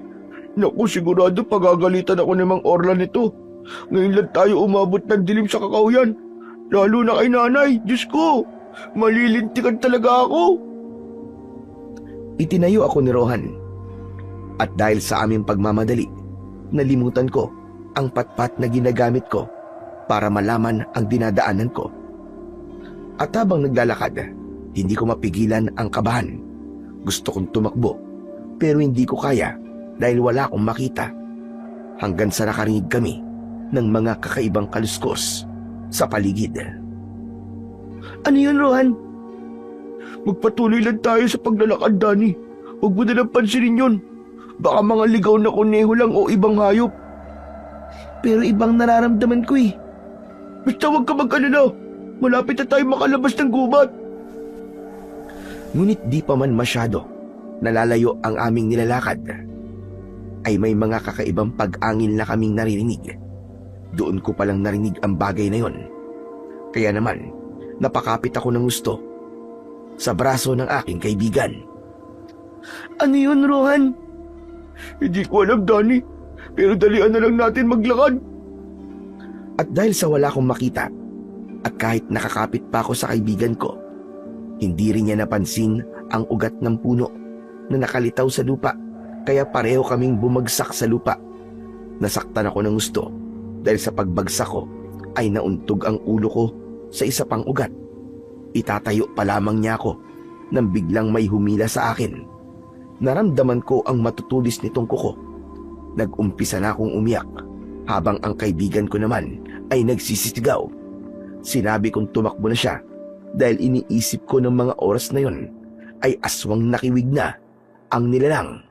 naku sigurado pagagalitan ako ni Mang Orlan nito. Ngayon lang tayo umabot ng dilim sa kakauyan. Lalo na kay nanay, Diyos ko, malilintikan talaga ako. Itinayo ako ni Rohan. At dahil sa aming pagmamadali, nalimutan ko ang patpat na ginagamit ko para malaman ang dinadaanan ko. At habang naglalakad, hindi ko mapigilan ang kabahan. Gusto kong tumakbo, pero hindi ko kaya dahil wala akong makita. Hanggang sa nakarinig kami ng mga kakaibang kaluskos sa paligid. Ano yun, Rohan? Magpatuloy lang tayo sa paglalakad, Danny. Huwag mo na lang pansinin yun. Baka mga ligaw na kuneho lang o ibang hayop. Pero ibang nararamdaman ko Basta huwag ka mag-alala. Malapit na tayo makalabas ng gubat. Ngunit di pa man masyado nalalayo ang aming nilalakad, ay may mga kakaibang pag-angil na kaming naririnig. Doon ko palang narinig ang bagay na yon. Kaya naman, napakapit ako ng gusto sa braso ng aking kaibigan. Ano yun, Rohan? Hindi ko alam, Danny. Pero dalian na lang natin maglakad. At dahil sa wala akong makita, at kahit nakakapit pa ako sa kaibigan ko, hindi rin niya napansin ang ugat ng puno na nakalitaw sa lupa, kaya pareho kaming bumagsak sa lupa. Nasaktan ako ng gusto dahil sa pagbagsak ko ay nauntog ang ulo ko sa isa pang ugat. Itatayo pa lamang niya ako nang biglang may humila sa akin. Naramdaman ko ang matutulis nitong kuko. Nag-umpisa na akong umiyak habang ang kaibigan ko naman ay nagsisisigaw. Sinabi kong tumakbo na siya dahil iniisip ko ng mga oras na yon ay aswang nakiwig na ang nilalang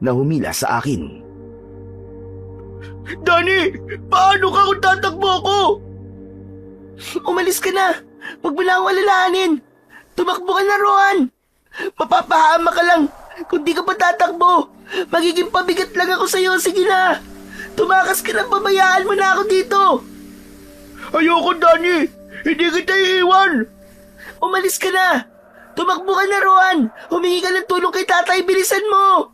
na humila sa akin. Danny! Paano ka kung tatakbo ako? Umalis ka na! Huwag mo na akong alalahanin! Tumakbo ka na, Rohan! Mapapahama ka lang kung di ka pa tatakbo! Magiging pabigat lang ako sa'yo, sige na! Tumakas ka na, pabayaan mo na ako dito! Ayoko, Danny! Hindi kita iiwan! Umalis ka na! Tumakbo ka na, Rohan! Humingi ka ng tulong kay tatay, bilisan mo!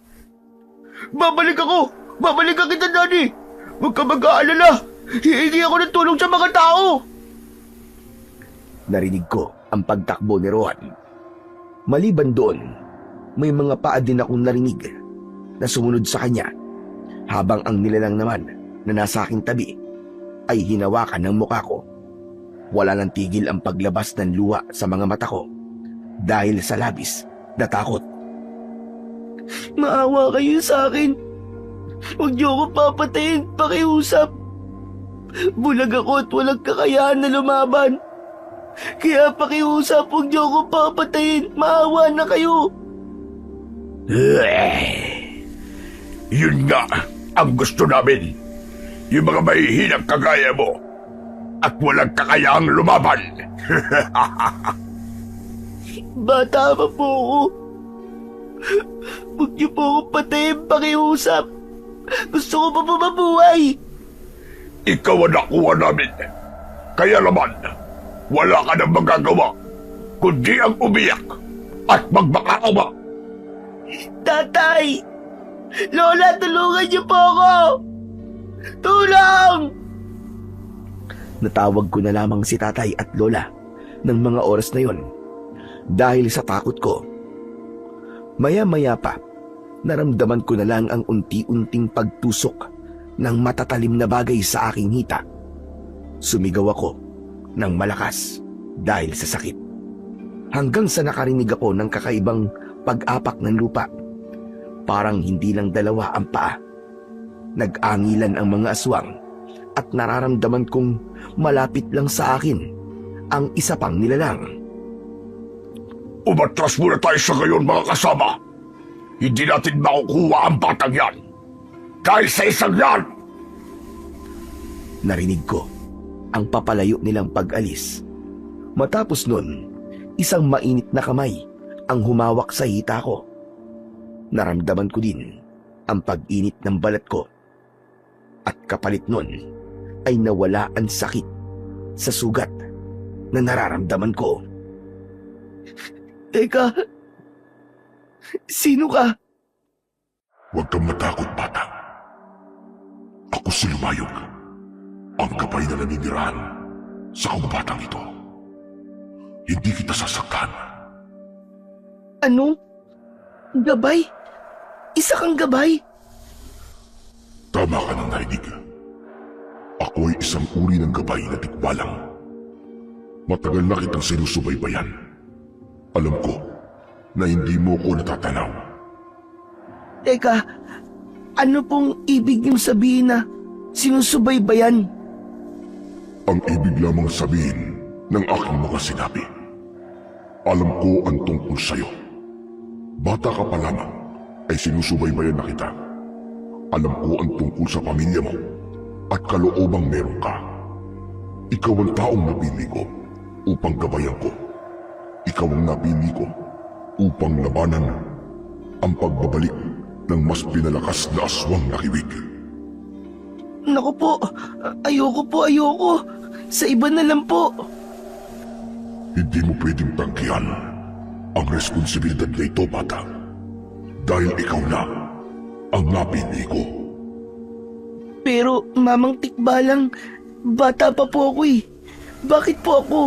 Babalik ako! Babalikan kita, Danny! Huwag ka mag-aalala! Hihingi ako ng tulong sa mga tao! Narinig ko ang pagtakbo ni Rohan. Maliban doon, may mga paa din akong narinig na sumunod sa kanya, habang ang nilalang naman na nasa aking tabi ay hinawakan ng mukha ko. Wala nang tigil ang paglabas ng luha sa mga mata ko dahil sa labis na takot. Maawa kayo sa akin. Huwag niyo ako papatayin, pakiusap. Bulag ako at walang kakayahan na lumaban. Kaya pakiusap, huwag niyo ako papatayin. Maawa na kayo. Yun nga ang gusto namin. Yung mga mahihinang kagaya mo at walang kakayahang lumaban. Bata pa po ako. Huwag niyo po ako patayin, pakiusap. Gusto ko pa mabuhay. Ikaw ang nakuha namin. Kaya naman, wala ka nang magagawa kundi ang umiyak at magmakaawa. Tatay! Lola, tulungan niyo po ako! Tulong! Natawag ko na lamang si tatay at lola ng mga oras na yon dahil sa takot ko. Maya-maya pa, naramdaman ko na lang ang unti-unting pagtusok ng matatalim na bagay sa aking hita. Sumigaw ako ng malakas dahil sa sakit. Hanggang sa nakarinig ako ng kakaibang pag-apak ng lupa. Parang hindi lang dalawa ang paa. Nag-angilan ang mga aswang at nararamdaman kong malapit lang sa akin ang isa pang nilalang. Umatras muna tayo sa ngayon, mga kasama. Hindi natin makukuha ang batang yan. Dahil sa isang yan! Narinig ko ang papalayo nilang pag-alis. Matapos nun, isang mainit na kamay ang humawak sa hita ko. Naramdaman ko din ang pag-init ng balat ko. At kapalit nun ay nawala ang sakit sa sugat na nararamdaman ko. Teka, sino ka? Huwag kang matakot, bata. Ako si Lumayog, ang gabay na naninirahan sa kabatang ito. Hindi kita sasaktan. Ano? Gabay? Isa kang gabay? Tama ka nang narinig. Ako ay isang uri ng gabay na tikbalang. Matagal na kitang sinusubaybayan. Alam ko na hindi mo ko natatanaw. Teka, ano pong ibig niyong sabihin na sinusubaybayan? Ang ibig lamang sabihin ng aking mga sinabi. Alam ko ang tungkol sa'yo. Bata ka pa lamang ay sinusubaybayan na kita. Alam ko ang tungkol sa pamilya mo at kaloobang meron ka. Ikaw ang taong napili ko upang gabayan ko. Ikaw ang napili ko upang labanan ang pagbabalik ng mas pinalakas na aswang nakiwig. Naku po, ayoko. Sa iba na lang po. Hindi mo pwedeng tanggihan ang responsibilidad na ito, bata. Dahil ikaw na ang napili ko. Pero Mamang Tikbalang, bata pa po ako eh. Bakit po ako?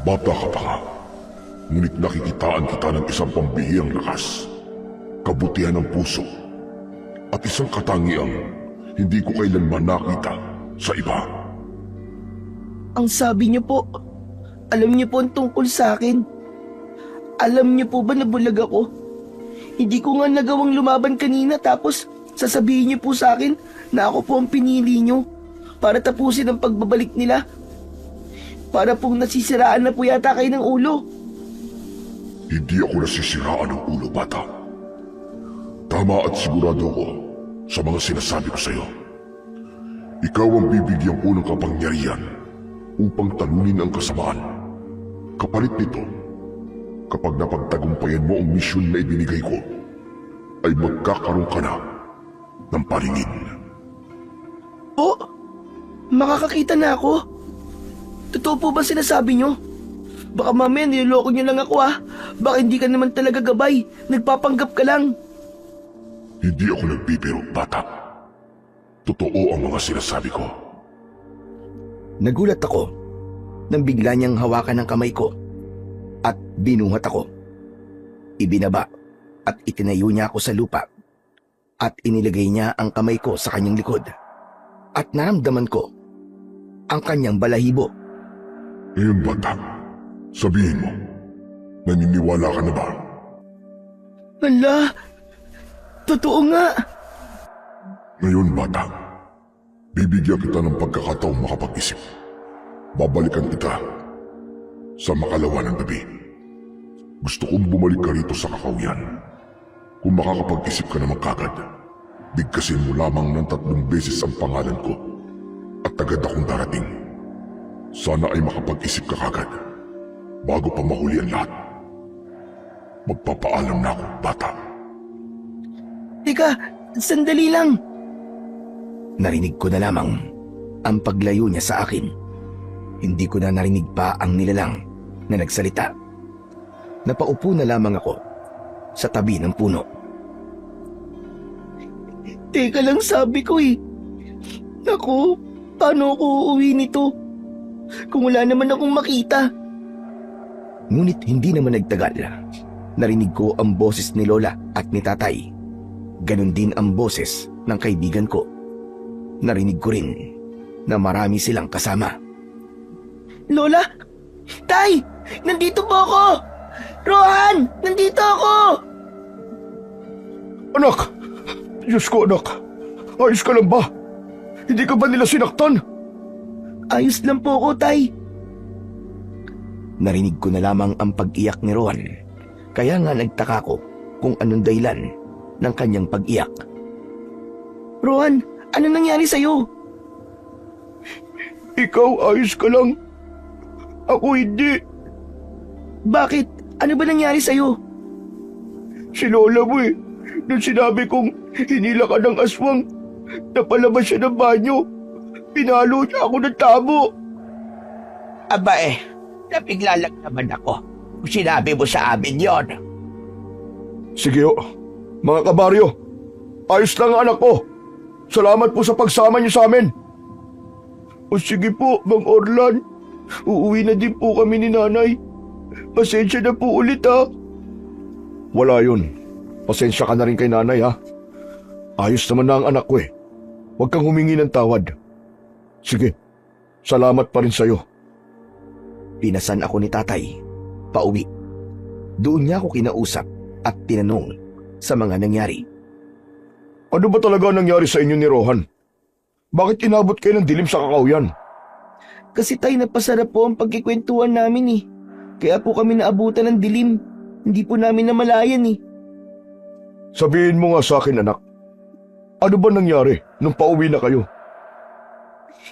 Bata ka pa nga. Ngunit nakikitaan kita ng isang pambihirang lakas, kabutihan ng puso, at isang katangiang hindi ko kailanman nakita sa iba. Ang sabi niyo po, alam niyo po ang tungkol sa akin. Alam niyo po ba na bulag ako? Hindi ko nga nagawang lumaban kanina tapos sasabihin niyo po sa akin na ako po ang pinili niyo para tapusin ang pagbabalik nila. Para pong nasisiraan na po yata kayo ng ulo. Hindi ako nasisiraan ng ulo, bata. Tama at sigurado ko sa mga sinasabi ko sa iyo. Ikaw ang bibigyan ko ng kapangyarihan upang talunin ang kasamaan. Kapalit nito, kapag napagtagumpayan mo ang misyon na ibinigay ko, ay magkakaroon ka na ng palingin. Po, makakakita na ako? Totoo po ba sinasabi niyo? Baka mamaya niloloko niyo lang ako ah. Baka hindi ka naman talaga gabay. Nagpapanggap ka lang. Hindi ako nagbibiro, bata. Totoo ang mga sinasabi ko. Nagulat ako nang bigla niyang hawakan ang kamay ko at binuhat ako. Ibinaba at itinayo niya ako sa lupa at inilagay niya ang kamay ko sa kanyang likod at naramdaman ko ang kanyang balahibo. Ngayon, bata, sabihin mo, naniniwala ka na ba? Hala, totoo nga. Ngayon, bata, bibigyan kita ng pagkakataong makapag-isip. Babalikan kita sa makalawa ng gabi. Gusto kong bumalik ka rito sa Kakahuyan. Kung makakapag-isip ka naman kagad, bigkasin mo lamang ng 3 beses ang pangalan ko at agad akong darating. Sana ay makapag-isip ka kagad bago pa mahuli ang lahat. Magpapaalam na ako, bata. Teka, sandali lang. Narinig ko na lamang ang paglayo niya sa akin. Hindi ko na narinig pa ang nilalang na nagsalita. Napaupo na lamang ako sa tabi ng puno. Teka lang, sabi ko eh. Naku, paano ako uuwi nito? Kung wala naman akong makita. Ngunit hindi naman nagtagal. Narinig ko ang boses ni Lola at ni Tatay. Ganon din ang boses ng kaibigan ko. Narinig ko rin na marami silang kasama. Lola! Tay! Nandito po ako! Rohan! Nandito ako! Anak! Diyos ko, anak! Ayos ka lang ba? Hindi ka ba nila sinaktan? Ayos lang po ako, Tay. Narinig ko na lamang ang pag-iyak ni Rohan. Kaya nga nagtaka ko kung anong dahilan ng kanyang pag-iyak. Rohan, ano nangyari sa'yo? Ikaw, ayos ka lang. Ako hindi. Bakit? Ano ba nangyari sa'yo? Si Lola mo eh. Nung sinabi kong hinila ka ng aswang, napalabas siya ng banyo. Pinalo niya ako ng tabo. Aba nabigla lang naman ako kung sinabi mo sa amin yon. Sige ho, mga kabaryo. Ayos lang ang anak ko. Salamat po sa pagsama niyo sa amin. O sige po, Mang Orlan. Uuwi na din po kami ni Nanay. Pasensya na po ulit ha. Wala yun. Pasensya ka na rin kay Nanay ha. Ayos naman na ang anak ko eh. Huwag kang humingi ng tawad. Sige, salamat pa rin sa'yo. Pinasan ako ni Tatay. Pauwi. Doon niya ako kinausap at tinanong sa mga nangyari. Ano ba talaga nangyari sa inyo ni Rohan? Bakit inabot kayo ng dilim sa Kakahuyan? Kasi Tay, napasarap po ang pagkikwentuhan namin eh. Kaya po kami naabutan ng dilim. Hindi po namin namalayan eh. Sabihin mo nga sa akin, anak. Ano ba nangyari nung pauwi na kayo?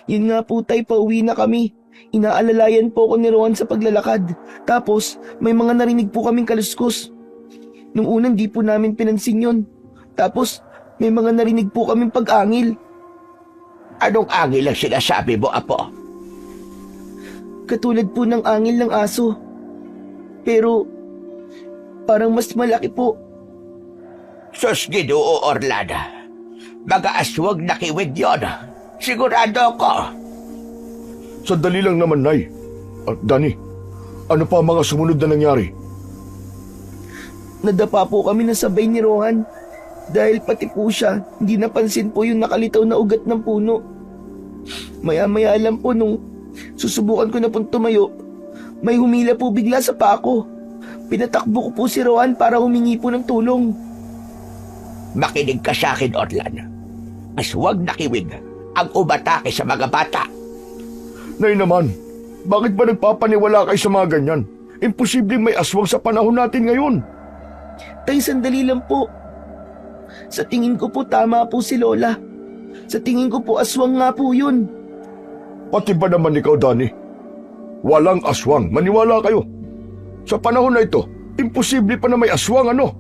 Yun nga po tay, pauwi na kami. Inaalalayan po ako ni Rohan sa paglalakad. Tapos may mga narinig po kaming kaluskos. Nung unang di po namin pinansin yun. Tapos may mga narinig po kaming pag-angil. Anong angil ang sinasabi mo, Apo? Katulad po ng angil ng aso. Pero parang mas malaki po. Sus, Ginoo Orlan. Mga aswang nakiwig yon. Sigurado ko. Sandali lang naman, Nay. Danny, ano pa ang mga sumunod na nangyari? Nadapa po kami na sabay ni Rohan. Dahil pati po siya, hindi napansin po yung nakalitaw na ugat ng puno. Maya-maya lang po nung susubukan ko na pong tumayo, may humila po bigla sa paa ko. Pinatakbo ko po si Rohan para humingi po ng tulong. Makinig ka sa akin, Orlan. Aswang nakiwig ang umatake sa mga bata. Nay naman, bakit ba nagpapaniwala kayo sa mga ganyan? Imposibleng may aswang sa panahon natin ngayon. Tay, sandali lang po. Sa tingin ko po tama po si Lola. Sa tingin ko po aswang nga po yun. Pati ba naman ikaw, Danny? Walang aswang, maniwala kayo. Sa panahon na ito, imposible pa na may aswang, ano?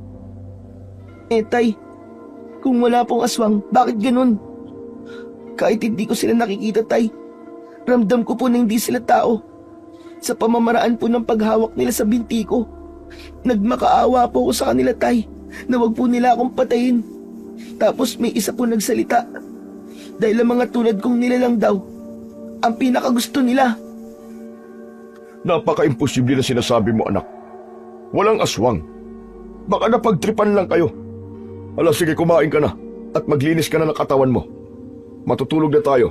Tay, kung wala pong aswang, bakit ganun? Kahit hindi ko sila nakikita, tay, ramdam ko po na hindi sila tao. Sa pamamaraan po ng paghawak nila sa binti ko, nagmakaawa po ako sa kanila, tay, na wag po nila akong patayin. Tapos may isa po nagsalita, dahil ang mga tulad kong nilalang daw, ang pinakagusto nila. Napaka-imposible na sinasabi mo, anak. Walang aswang. Baka napagtripan lang kayo. Ala, sige, kumain ka na at maglinis ka na ng katawan mo. Matutulog na tayo.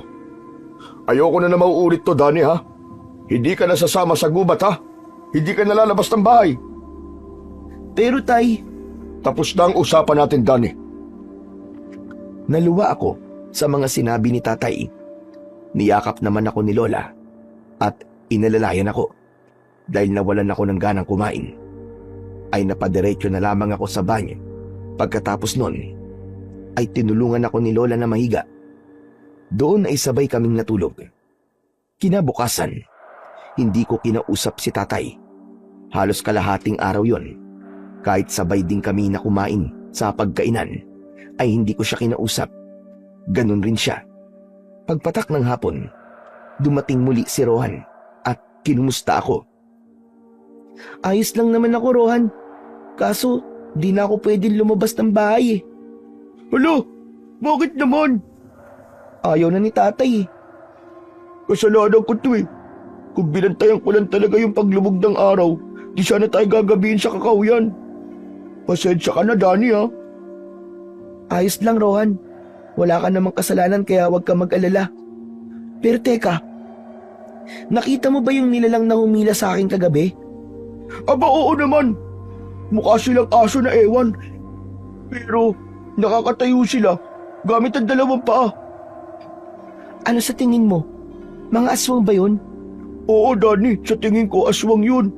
Ayoko na mauulit to, Danny, ha? Hindi ka na sasama sa gubat, ha? Hindi ka nalalabas ng bahay. Pero tay, Tapos na ang usapan natin, Danny. naluwa ako sa mga sinabi ni tatay. Niyakap naman ako ni Lola at inalalayan ako dahil nawalan ako ng ganang kumain. Ay napadiretso na lamang ako sa banyo. Pagkatapos nun, ay tinulungan ako ni Lola na mahiga. Doon ay sabay kaming natulog. Kinabukasan, hindi ko kinausap si tatay. Halos kalahating araw yon. Kahit sabay din kami na kumain sa pagkainan, ay hindi ko siya kinausap. Ganun rin siya. Pagpatak ng hapon, dumating muli si Rohan at kinumusta ako. Ayos lang naman ako, Rohan. Kaso, di na ako pwedeng lumabas ng bahay eh. Hala, bakit naman? Ayaw na ni tatay eh. Kasalanan ko to eh. Kung binantayan ko lang talaga yung paglubog ng araw, di sana tayo gagabihin sa kakauyan. Pasensya ka na, Danny, ha? Ayos lang, Rohan. Wala ka namang kasalanan kaya huwag ka mag-alala. Pero teka, nakita mo ba yung nilalang na humila sa akin kagabi? Aba, oo naman. Mukha silang aso na ewan. Pero nakakatayo sila gamit ang dalawang paa. Ano sa tingin mo? Mga aswang ba yun? Oo, Danny, sa tingin ko aswang yun.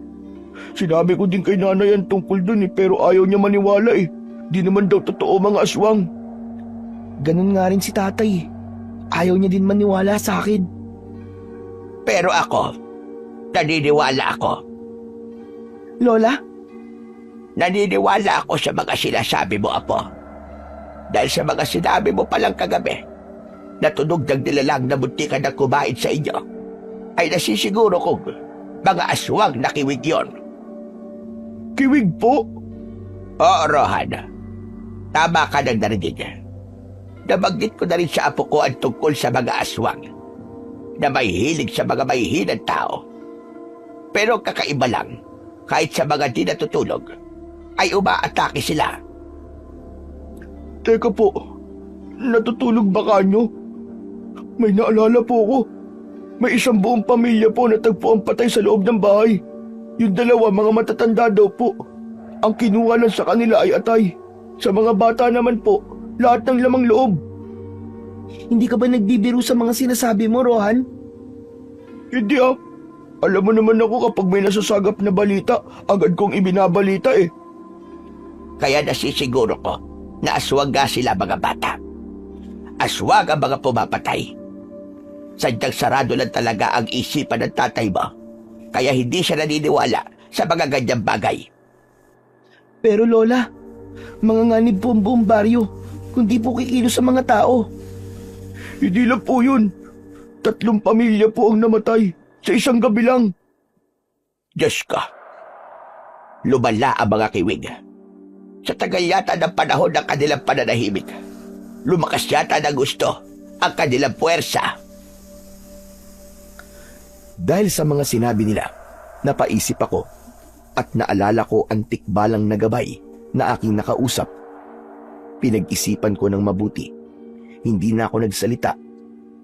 Sinabi ko din kay nanay ang tungkol dun eh, pero ayaw niya maniwala eh. Di naman daw totoo mga aswang. Ganun nga rin si tatay eh. Ayaw niya din maniwala sa akin. Pero ako, naniniwala ako. Lola? Naniniwala ako sa mga sinasabi mo, Apo. Dahil sa mga sinabi mo palang kagabi, natunog ng nilalang na muntikan na kumain sa inyo, ay nasisiguro kong mga aswang nakiwig yon. Kiwig po? Oo, Rohan. Tama ka nang narinig. Nabanggit ko na rin sa apo ko ang tungkol sa mga aswang na may hilig sa mga mahihinang tao. Pero kakaiba lang, kahit sa mga di natutulog, ay umaatake sila. Teka po, natutulog ba kanyo? May naalala po ko. May isang buong pamilya po na tagpo ang patay sa loob ng bahay. Yung dalawa mga matatanda daw po. Ang kinuha lang sa kanila ay atay. Sa mga bata naman po, lahat ng lamang loob. Hindi ka ba nagbibiro sa mga sinasabi mo, Rohan? Hindi ah. Alam mo naman ako kapag may nasasagap na balita, agad kong ibinabalita eh. Kaya nasisiguro ko na aswang nga sila mga bata. Aswang ang mga pumapatay. Sadyang sarado lang talaga ang isipan ng tatay mo. Kaya hindi siya naniniwala sa mga ganyang bagay. Pero Lola, mga nganib po ang buong baryo, kundi po kikilos sa mga tao. Hindi lang po yun. 3 pamilya po ang namatay sa isang gabi lang. Diyos ko, lumala ang mga kiwig. Sa tagal yata ng panahon ng kanilang pananahimik, lumakas yata ng gusto ang kanilang puwersa. Dahil sa mga sinabi nila, napaisip ako at naalala ko ang tikbalang na gabay na aking nakausap. Pinag-isipan ko ng mabuti. Hindi na ako nagsalita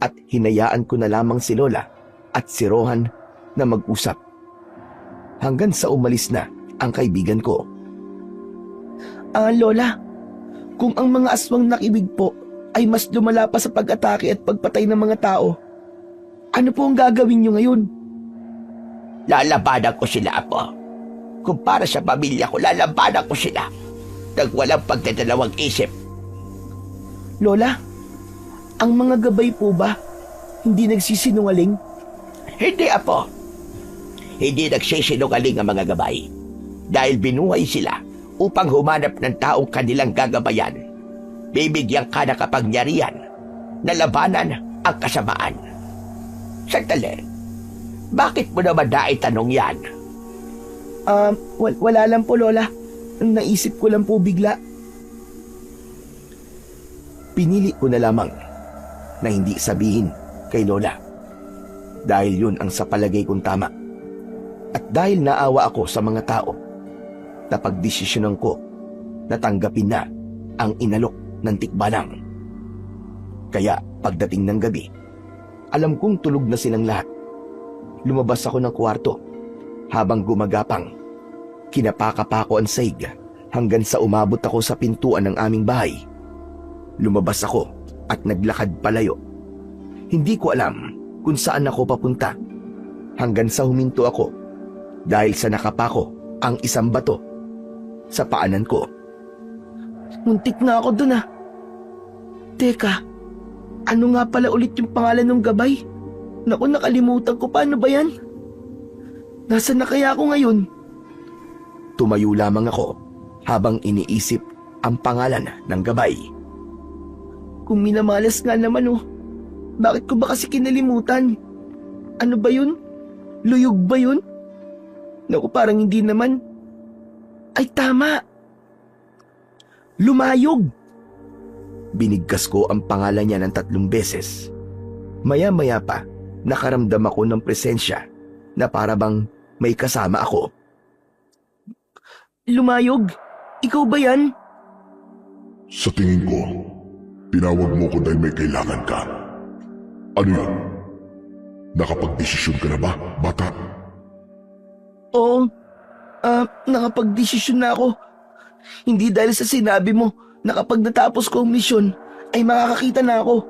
at hinayaan ko na lamang si Lola at si Rohan na mag-usap. Hanggang sa umalis na ang kaibigan ko. Lola, kung ang mga aswang nakibig po ay mas lumala pa sa pag-atake at pagpatay ng mga tao, ano po ang gagawin niyo ngayon? Lalabanan ko sila, Apo. Kung para sa pamilya ko, lalabanan ko sila nang walang pagdadalawang isip. Lola, ang mga gabay po ba hindi nagsisinungaling? Hindi, Apo. Hindi nagsisinungaling ang mga gabay dahil binuhay sila upang humanap ng taong kanilang gagabayan. Bibigyan ka ng kapangyarihan na labanan ang kasamaan. Sandali, bakit mo naman naitanong yan? Wala lang po, Lola. Naisip ko lang po bigla. Pinili ko na lamang na hindi sabihin kay Lola. Dahil yun ang sa palagay kong tama. At dahil naawa ako sa mga tao, napagdesisyonan ko na tanggapin na ang inalok ng tikbalang. Kaya pagdating ng gabi, alam kong tulog na silang lahat. Lumabas ako ng kwarto habang gumagapang. Kinapaka ko ang saig hanggang sa umabot ako sa pintuan ng aming bahay. Lumabas ako at naglakad palayo. Hindi ko alam kung saan ako papunta hanggang sa huminto ako dahil sa nakapako ang isang bato sa paanan ko. Muntik na ako dun ah. Teka, ano nga pala ulit yung pangalan ng gabay? Naku, nakalimutan ko. Paano ba yan? Nasaan na kaya ako ngayon? Tumayo lamang ako habang iniisip ang pangalan ng gabay. Kung minamalas nga naman oh, bakit ko ba kasi kinalimutan? Ano ba yun? Luyog ba yun? Naku, parang hindi naman. Ay, tama! Lumayog! Binigkas ko ang pangalan niya ng 3 beses. Maya-maya pa, nakaramdam ako ng presensya na para bang may kasama ako. Lumayog? Ikaw ba yan? Sa tingin ko, tinawag mo ko dahil may kailangan ka. Ano yun? Nakapagdesisyon ka na ba, bata? Oo, nakapagdesisyon na ako. Hindi dahil sa sinabi mo na kapag natapos ko ang misyon ay makakakita na ako.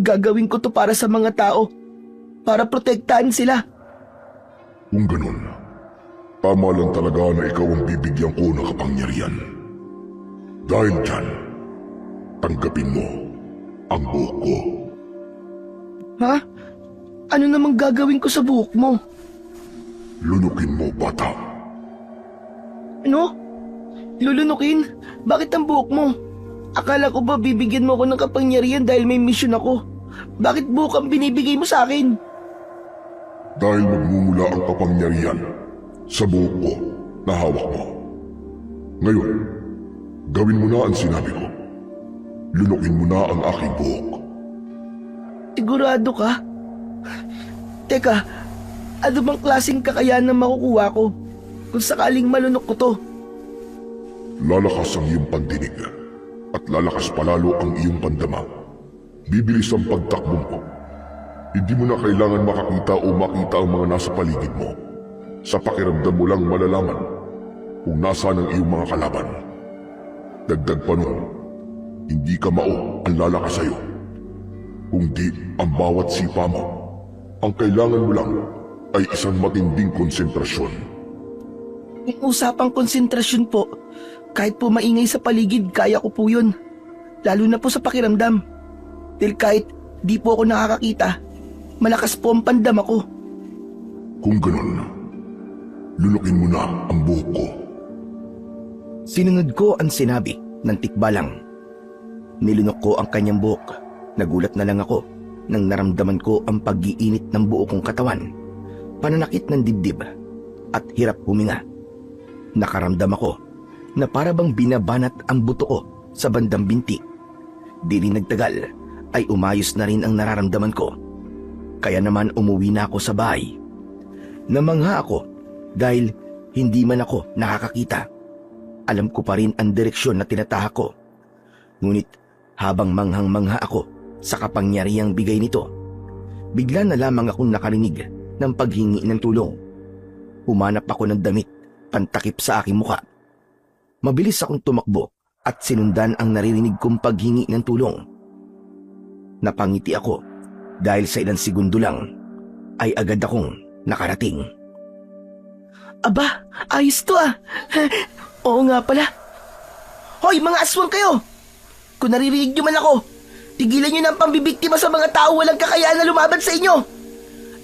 Gagawin ko to para sa mga tao, para protektahan sila. Kung ganun, tama lang talaga na ikaw ang bibigyan ko ng kapangyarihan. Dahil dyan, tanggapin mo ang buhok ko. Ha? Ano namang gagawin ko sa buhok mo? Lunukin mo, bata. Ano? Lulunukin? Bakit ang buhok mo? Akala ko ba bibigyan mo ako ng kapangyarihan dahil may misyon ako? Bakit buhok ang binibigay mo sa akin? Dahil magmumula ang kapangyarihan sa buhok ko na hawak mo. Ngayon, gawin mo na ang sinabi ko. Lunukin mo na ang aking buhok. Sigurado ka? Teka, ano bang klaseng kakayahan na makukuha ko kung sakaling malunok ko to? Lalakas ang iyong pandinig at lalakas palalo ang iyong pandama. Bibilis ang pagtakbo mo. Hindi mo na kailangan makakita o makita ang mga nasa paligid mo. Sa pakiramdam mo lang malalaman kung nasaan ang iyong mga kalaban. Dagdag pa nun, hindi ka mao ang lalakas sa'yo. Kung di ang bawat sipa mo, ang kailangan mo lang ay isang matinding konsentrasyon. Yung usapang konsentrasyon po, kahit po maingay sa paligid, kaya ko po yun. Lalo na po sa pakiramdam. Dahil kahit Di po ako nakakakita. Malakas po ang pandama ko. Kung ganun, lulukin mo na ang buhok ko. Sinunod ko ang sinabi ng tikbalang. Nilunok ko ang kanyang buhok. Nagulat na lang ako nang naramdaman ko ang pag-iinit ng buo kong katawan, pananakit ng dibdib at hirap huminga. Nakaramdam ako na para bang binabanat ang buto ko sa bandang binti. Di rin nagtagal ay umayos na rin ang nararamdaman ko. Kaya naman umuwi na ako sa bahay. Namangha ako dahil hindi man ako nakakakita. Alam ko pa rin ang direksyon na tinatahak ko. Ngunit habang manghang-mangha ako sa kapangyarihang bigay nito, bigla na lamang akong nakarinig ng paghingi ng tulong. Humanap ako ng damit pantakip sa aking muka. Mabilis akong tumakbo at sinundan ang naririnig kong paghingi ng tulong. Napangiti ako dahil sa ilang segundo lang ay agad akong nakarating. Aba, ayos to ah. Oo nga pala. Hoy, mga aswang kayo! Kung naririnig nyo man ako, tigilan nyo na ang pambibiktima sa mga tao walang kakayahan na lumaban sa inyo.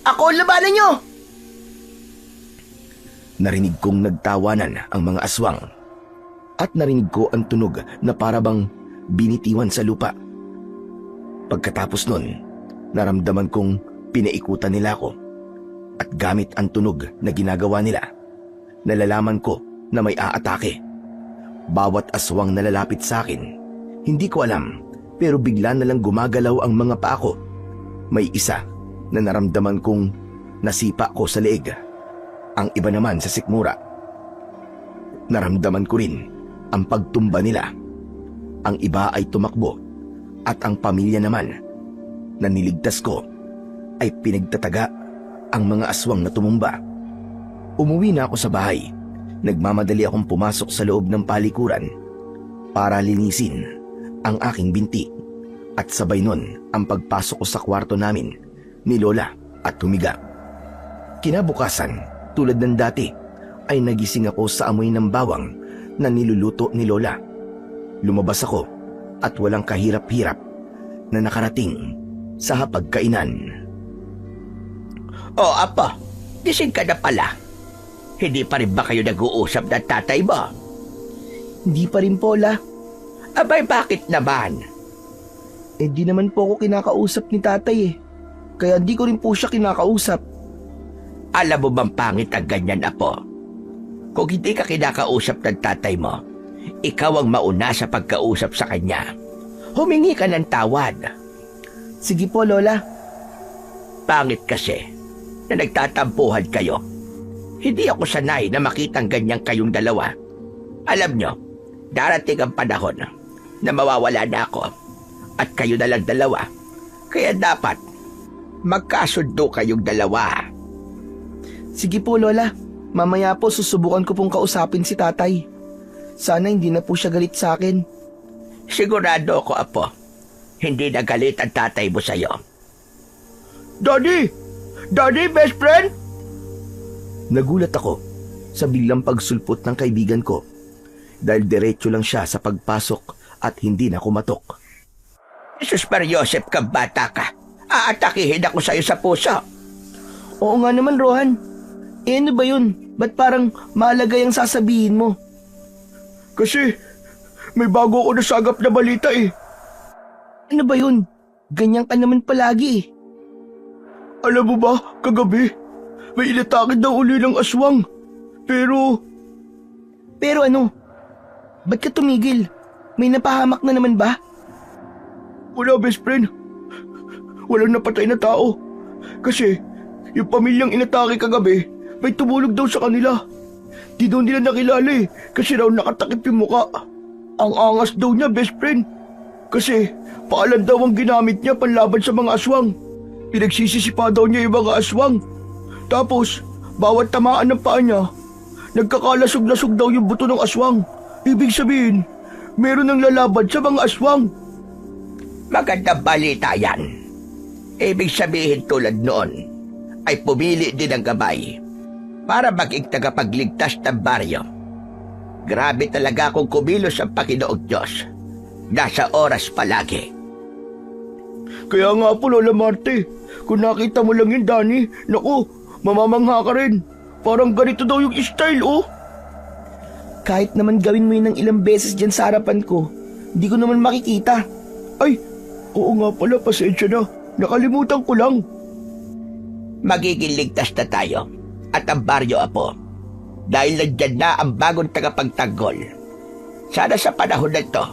Ako ang labanan nyo! Narinig kong nagtawanan ang mga aswang at narinig ko ang tunog na parabang binitiwan sa lupa. Pagkatapos nun, naramdaman kong pinaikutan nila ako at gamit ang tunog na ginagawa nila, nalalaman ko na may aatake. Bawat aswang na lalapit sa akin, hindi ko alam pero bigla na lang gumagalaw ang mga paa ko. May isa na naramdaman kong nasipa ko sa leeg. Ang iba naman sa sikmura. Naramdaman ko rin ang pagtumba nila. Ang iba ay tumakbo at ang pamilya naman na niligtas ko ay pinagtataga ang mga aswang na tumumba. Umuwi na ako sa bahay. Nagmamadali akong pumasok sa loob ng palikuran para linisin ang aking binti at sabay nun ang pagpasok ko sa kwarto namin ni Lola at humiga. Kinabukasan, tulad ng dati, ay nagising ako sa amoy ng bawang na niluluto ni Lola. Lumabas ako at walang kahirap-hirap na nakarating sa hapagkainan. O apo, gising ka na pala. Hindi pa rin ba kayo nag-uusap ng tatay mo? Hindi pa rin po, La. Abay, bakit naman? Di naman po ako kinakausap ni tatay eh. Kaya di ko rin po siya kinakausap. Alam mo bang pangit ang ganyan, apo? Kung hindi ka kinakausap ng tatay mo, ikaw ang mauna sa pagkausap sa kanya. Humingi ka ng tawad. Sige po, Lola. Pangit kasi na nagtatampuhan kayo. Hindi ako sanay na makitang ganyan kayong dalawa. Alam nyo, darating ang panahon na mawawala na ako at kayo na lang dalawa. Kaya dapat magkasundo kayong dalawa. Sige po, Lola. Mamaya po susubukan ko pong kausapin si tatay. Sana hindi na po siya galit sa akin. Sigurado ako, apo. Hindi na galit ang tatay mo sa'yo. Daddy! Daddy, best friend! Nagulat ako sa biglang pagsulpot ng kaibigan ko dahil diretso lang siya sa pagpasok at hindi na kumatok. Jesus Mariosep ka, bata ka. Aatakihin ako sa'yo sa puso. Oo nga naman, Rohan. Ano ba yun? Ba't parang malagay ang sasabihin mo? Kasi may bago ako nasagap na balita eh. Ano ba yun? Ganyan ka naman palagi eh. Alam mo ba, kagabi, may inatakid daw uli ng aswang. Pero ano? Ba't ka tumigil? May napahamak na naman ba? wala, best friend. Walang napatay na tao. Kasi yung pamilyang inatake kagabi, may tumulog daw sa kanila. Di daw nila nakilala eh, kasi raw nakatakip yung muka. Ang angas daw niya, best friend. Kasi paalan daw ang ginamit niya panlaban sa mga aswang. Pinagsisisipa daw niya yung mga aswang. Tapos, bawat tamaan ng paa niya, nagkakalasog-lasog daw yung buto ng aswang. Ibig sabihin, meron ng lalaban sa mga aswang. Magandang balita yan. Ibig sabihin tulad noon, ay pumili din ng gabay para maging tagapagligtas ng baryo. Grabe talaga kung kumilos ang Panginoong Diyos. Nasa oras palagi. Kaya nga po, Lola Marte, kung nakita mo lang yun, Danny, naku, mamamangha ka rin. Parang ganito daw yung style, oh. Kahit naman gawin mo yun ng ilang beses dyan sa harapan ko, hindi ko naman makikita. Ay, oo nga pala, pasensya na. Nakalimutan ko lang. Magiging ligtas na tayo at ang baryo, Apo. Dahil nandyan na ang bagong tagapagtanggol. Sana sa panahon na ito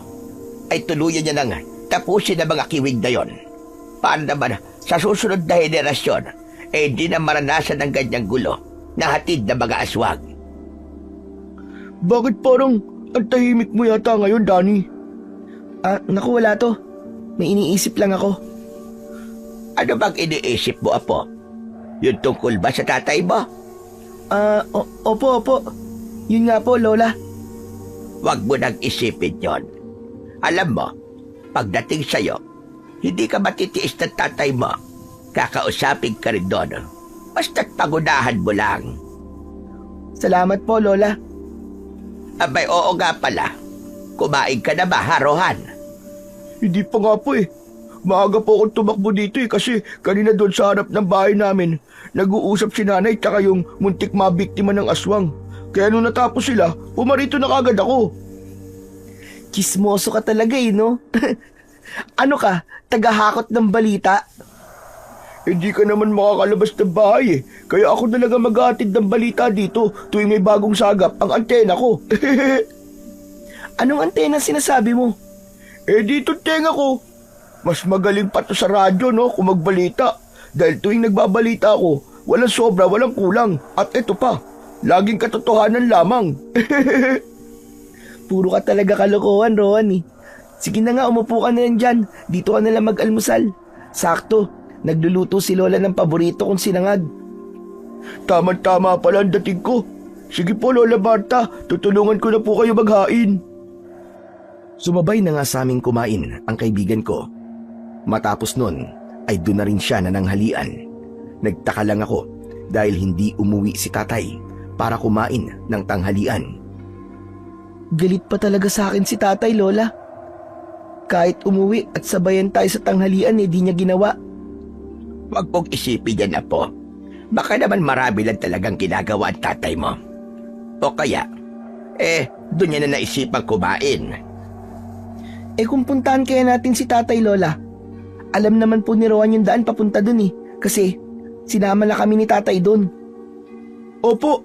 ay tuluyan niya nang tapusin ang mga kiwig na yon. Paano naman sa susunod na henerasyon hindi na maranasan ng ganyang gulo na hatid ng mga aswang. Bakit parang ang tahimik mo yata ngayon, Danny? Naku, wala to. May iniisip lang ako. Ano bang iniisip mo, Apo? Yung tungkol ba sa tatay mo? Opo. Yun nga po, Lola. Huwag mo nang isipin yon. Alam mo, pagdating sa'yo, hindi ka matitiis ng tatay mo. Kakausapin ka rin doon. Basta't pagunahan mo lang. Salamat po, Lola. Abay, oo nga pala. Kumain ka na ba, Harohan? Hindi pa nga po eh. Maaga po akong tumakbo dito eh kasi kanina doon sa harap ng bahay namin, nag-uusap si nanay tsaka yung muntik mabiktima ng aswang. Kaya nung natapos sila, pumarito na kagad ako. Kismoso ka talaga eh, no? Ano ka? Tagahakot ng balita? Hindi ka naman makakalabas ng bahay eh. Kaya ako talaga maghahatid ng balita dito tuwing may bagong sagap ang antena ko. Anong antena sinasabi mo? Dito tenga ko. Mas magaling pa to sa radyo, no, kung magbalita. Dahil tuwing nagbabalita ako, walang sobra, walang kulang. At ito pa, laging katotohanan lamang. Puro ka talaga kalokohan, Rowan eh. Sige na nga, umupo ka na lang dyan. Dito ka na lang mag-almusal. Sakto, nagluluto si Lola ng paborito kong sinangag. Tama-tama pala ang dating ko. Sige po, Lola Marta, tutulungan ko na po kayo maghain. Sumabay na nga sa aming kumain ang kaibigan ko. Matapos nun ay doon na rin siya nananghalian. Nagtaka lang ako dahil hindi umuwi si tatay para kumain ng tanghalian. Galit pa talaga sa akin si tatay, Lola. Kahit umuwi at sabayan tayo sa tanghalian di niya ginawa. Huwag mong isipin yan, Apo. Baka naman marami lang talagang ginagawa ang tatay mo. O kaya, doon niya na naisipang kumain. Kung puntahan kaya natin si tatay, Lola. Alam naman po ni Rowan yung daan papunta dun kasi sinama na kami ni tatay dun. Opo,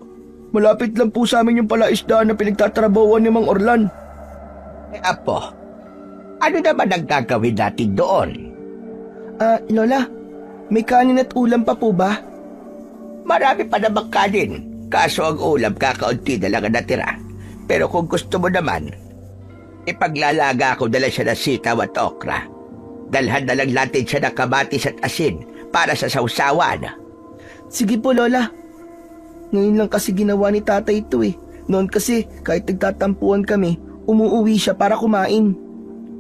malapit lang po sa amin yung palaisdaan na pinagtatrabawan ni Mang Orlan. Apo, ano naman ang gagawin natin doon? Lola, may kanin at ulam pa po ba? Marami pa namang kanin, kaso ang ulam kakaunti na lang ang natira. Pero kung gusto mo naman, ipaglalaga ko dala siya ng sitaw at okra. Dalhan na lang natin siya ng kamatis at asin para sa sausawan. Sige po, Lola. Ngayon lang kasi ginawa ni tatay ito Noon kasi kahit nagtatampuan kami, umuuwi siya para kumain.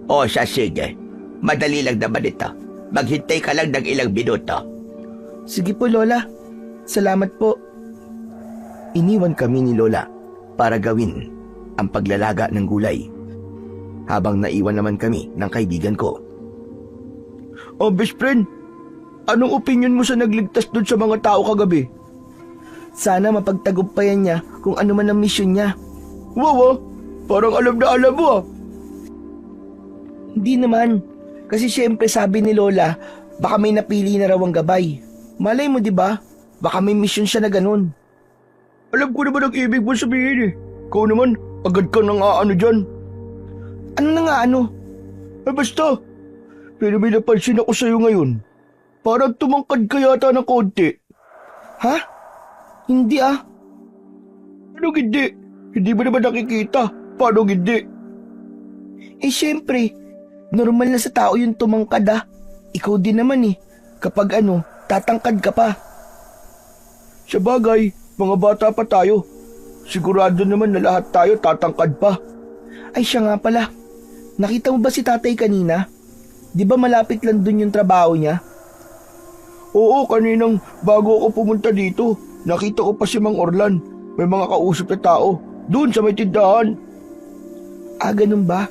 O siya, sige. Madali lang naman ito. Maghintay ka lang ng ilang minuto. Sige po, Lola. Salamat po. Iniwan kami ni Lola para gawin ang paglalaga ng gulay. Habang naiwan naman kami ng kaibigan ko. Oh, best friend, anong opinion mo sa nagligtas doon sa mga tao kagabi? Sana mapagtagumpayan niya kung ano man ang misyon niya. Wow, parang alam na alam mo Hindi naman. Kasi syempre sabi ni Lola, baka may napili na raw ang gabay. Malay mo, di ba? Baka may misyon siya na ganun. Alam ko naman ang ibig mo sabihin Ikaw naman, agad ka nang aano dyan. Ano na nga ano? Basta. Pero may napansin ako sa'yo ngayon. Parang tumangkad ka yata ng konti. Ha? Hindi Anong hindi? Hindi mo naman nakikita. Paano hindi? Syempre, normal na sa tao yung tumangkad Ikaw din naman Kapag tatangkad ka pa. Sa bagay, mga bata pa tayo. Sigurado naman na lahat tayo tatangkad pa. Ay siya nga pala. Nakita mo ba si tatay kanina? Di ba malapit lang dun yung trabaho niya? Oo, kaninang bago ako pumunta dito, nakita ko pa si Mang Orlan. May mga kausap na tao. Doon sa may tindahan. Ganun ba?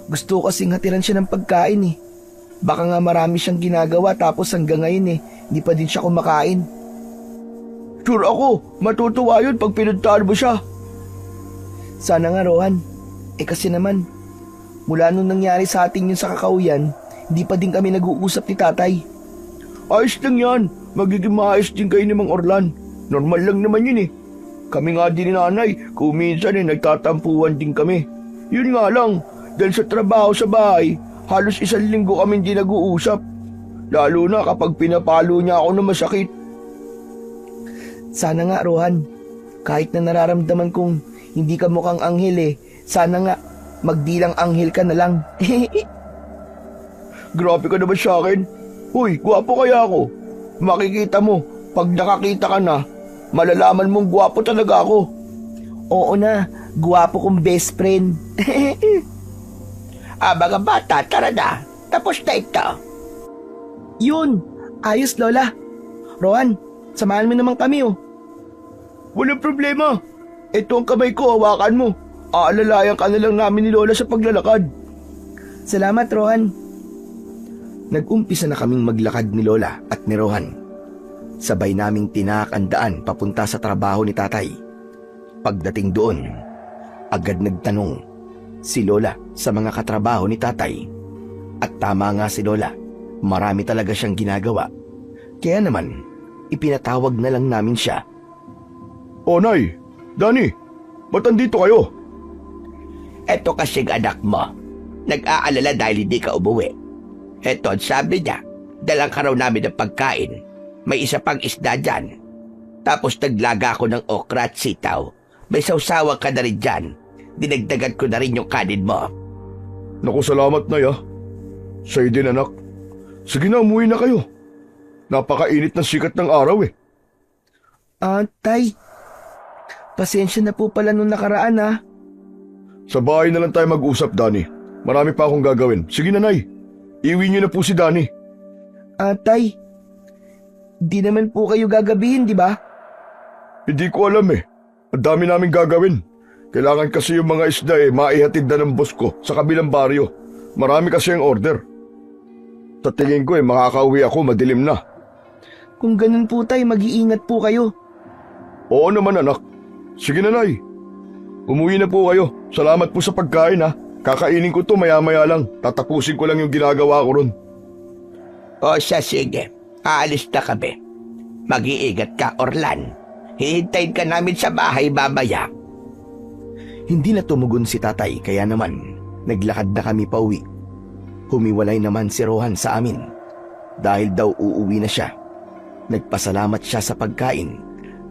Gusto ko kasing hatiran siya ng pagkain Baka nga marami siyang ginagawa tapos hanggang ngayon hindi pa din siya kumakain. Sure ako, matutuwa yun pag pinuntahan mo siya. Sana nga, Rohan. Kasi naman, mula nung nangyari sa atin yun sa kakauyan, hindi pa din kami nag-uusap ni tatay. Ayos lang yan. Magiging maayos din kayo ni Mang Orlan. Normal lang naman yun Kami nga din ni nanay, kung minsan nagtatampuan din kami. Yun nga lang, dahil sa trabaho sa bahay, halos 1 linggo kami di nag-uusap. Lalo na kapag pinapalo niya ako ng masakit. Sana nga, Rohan. Kahit na nararamdaman kong hindi ka mukhang anghel sana nga magdilang anghel ka na lang. Grabe ka naman sa akin. Uy, gwapo kaya ako. Makikita mo, pag nakakita ka na, malalaman mong gwapo talaga ako. Oo na, guwapo kong best friend. Mga bata, tara na. Tapos na ito. Yun, ayos Lola. Rohan, samahan mo naman kami Walang problema. Ito ang kamay ko, hawakan mo. Aalalayan ka na lang namin ni Lola sa paglalakad. Salamat, Rohan. Nag-umpisa na kaming maglakad ni Lola at ni Rohan. Sabay naming tinahak ang daan papunta sa trabaho ni tatay. Pagdating doon, agad nagtanong si Lola sa mga katrabaho ni tatay. At tama nga si Lola, marami talaga siyang ginagawa. Kaya naman, ipinatawag na lang namin siya. O Nay, Danny, ba't andito kayo? Eto kasing anak mo. Nag-aalala dahil hindi ka umuwi. Eto, sabi niya, dalang ka raw namin ng pagkain. May isa pang isda dyan. Tapos naglaga ako ng okra at sitaw. May sawsawan ka na rin dyan. Dinagdagan ko na rin yung kanin mo. Naku, salamat Nay Sa'yo din anak. Sige na, umuwi na kayo. Napakainit ng sikat ng araw Tay, pasensya na po pala nung nakaraan Sa bahay na lang tayo mag-usap, Danny. Marami pa akong gagawin. Sige na, Nay. Iwi niyo na po si Danny. Tay, di naman po kayo gagabihin, di ba? Hindi ko alam Ang dami naming gagawin. Kailangan kasi yung mga isda maihatid na ng boss ko sa kabilang baryo. Marami kasi ang order. Sa tingin ko makakauwi ako, madilim na. Kung ganun po tay, mag-iingat po kayo. Oo naman anak. Sige na, Nay. Umuwi na po kayo. Salamat po sa pagkain Kakainin ko to maya-maya lang. Tatapusin ko lang yung ginagawa ko ron. O siya, sige. Aalis na kami. Mag-iingat ka, Orlan. Hihintayin ka namin sa bahay babaya. Hindi na tumugon si tatay kaya naman naglakad na kami pauwi. Humiwalay naman si Rohan sa amin dahil daw uuwi na siya. Nagpasalamat siya sa pagkain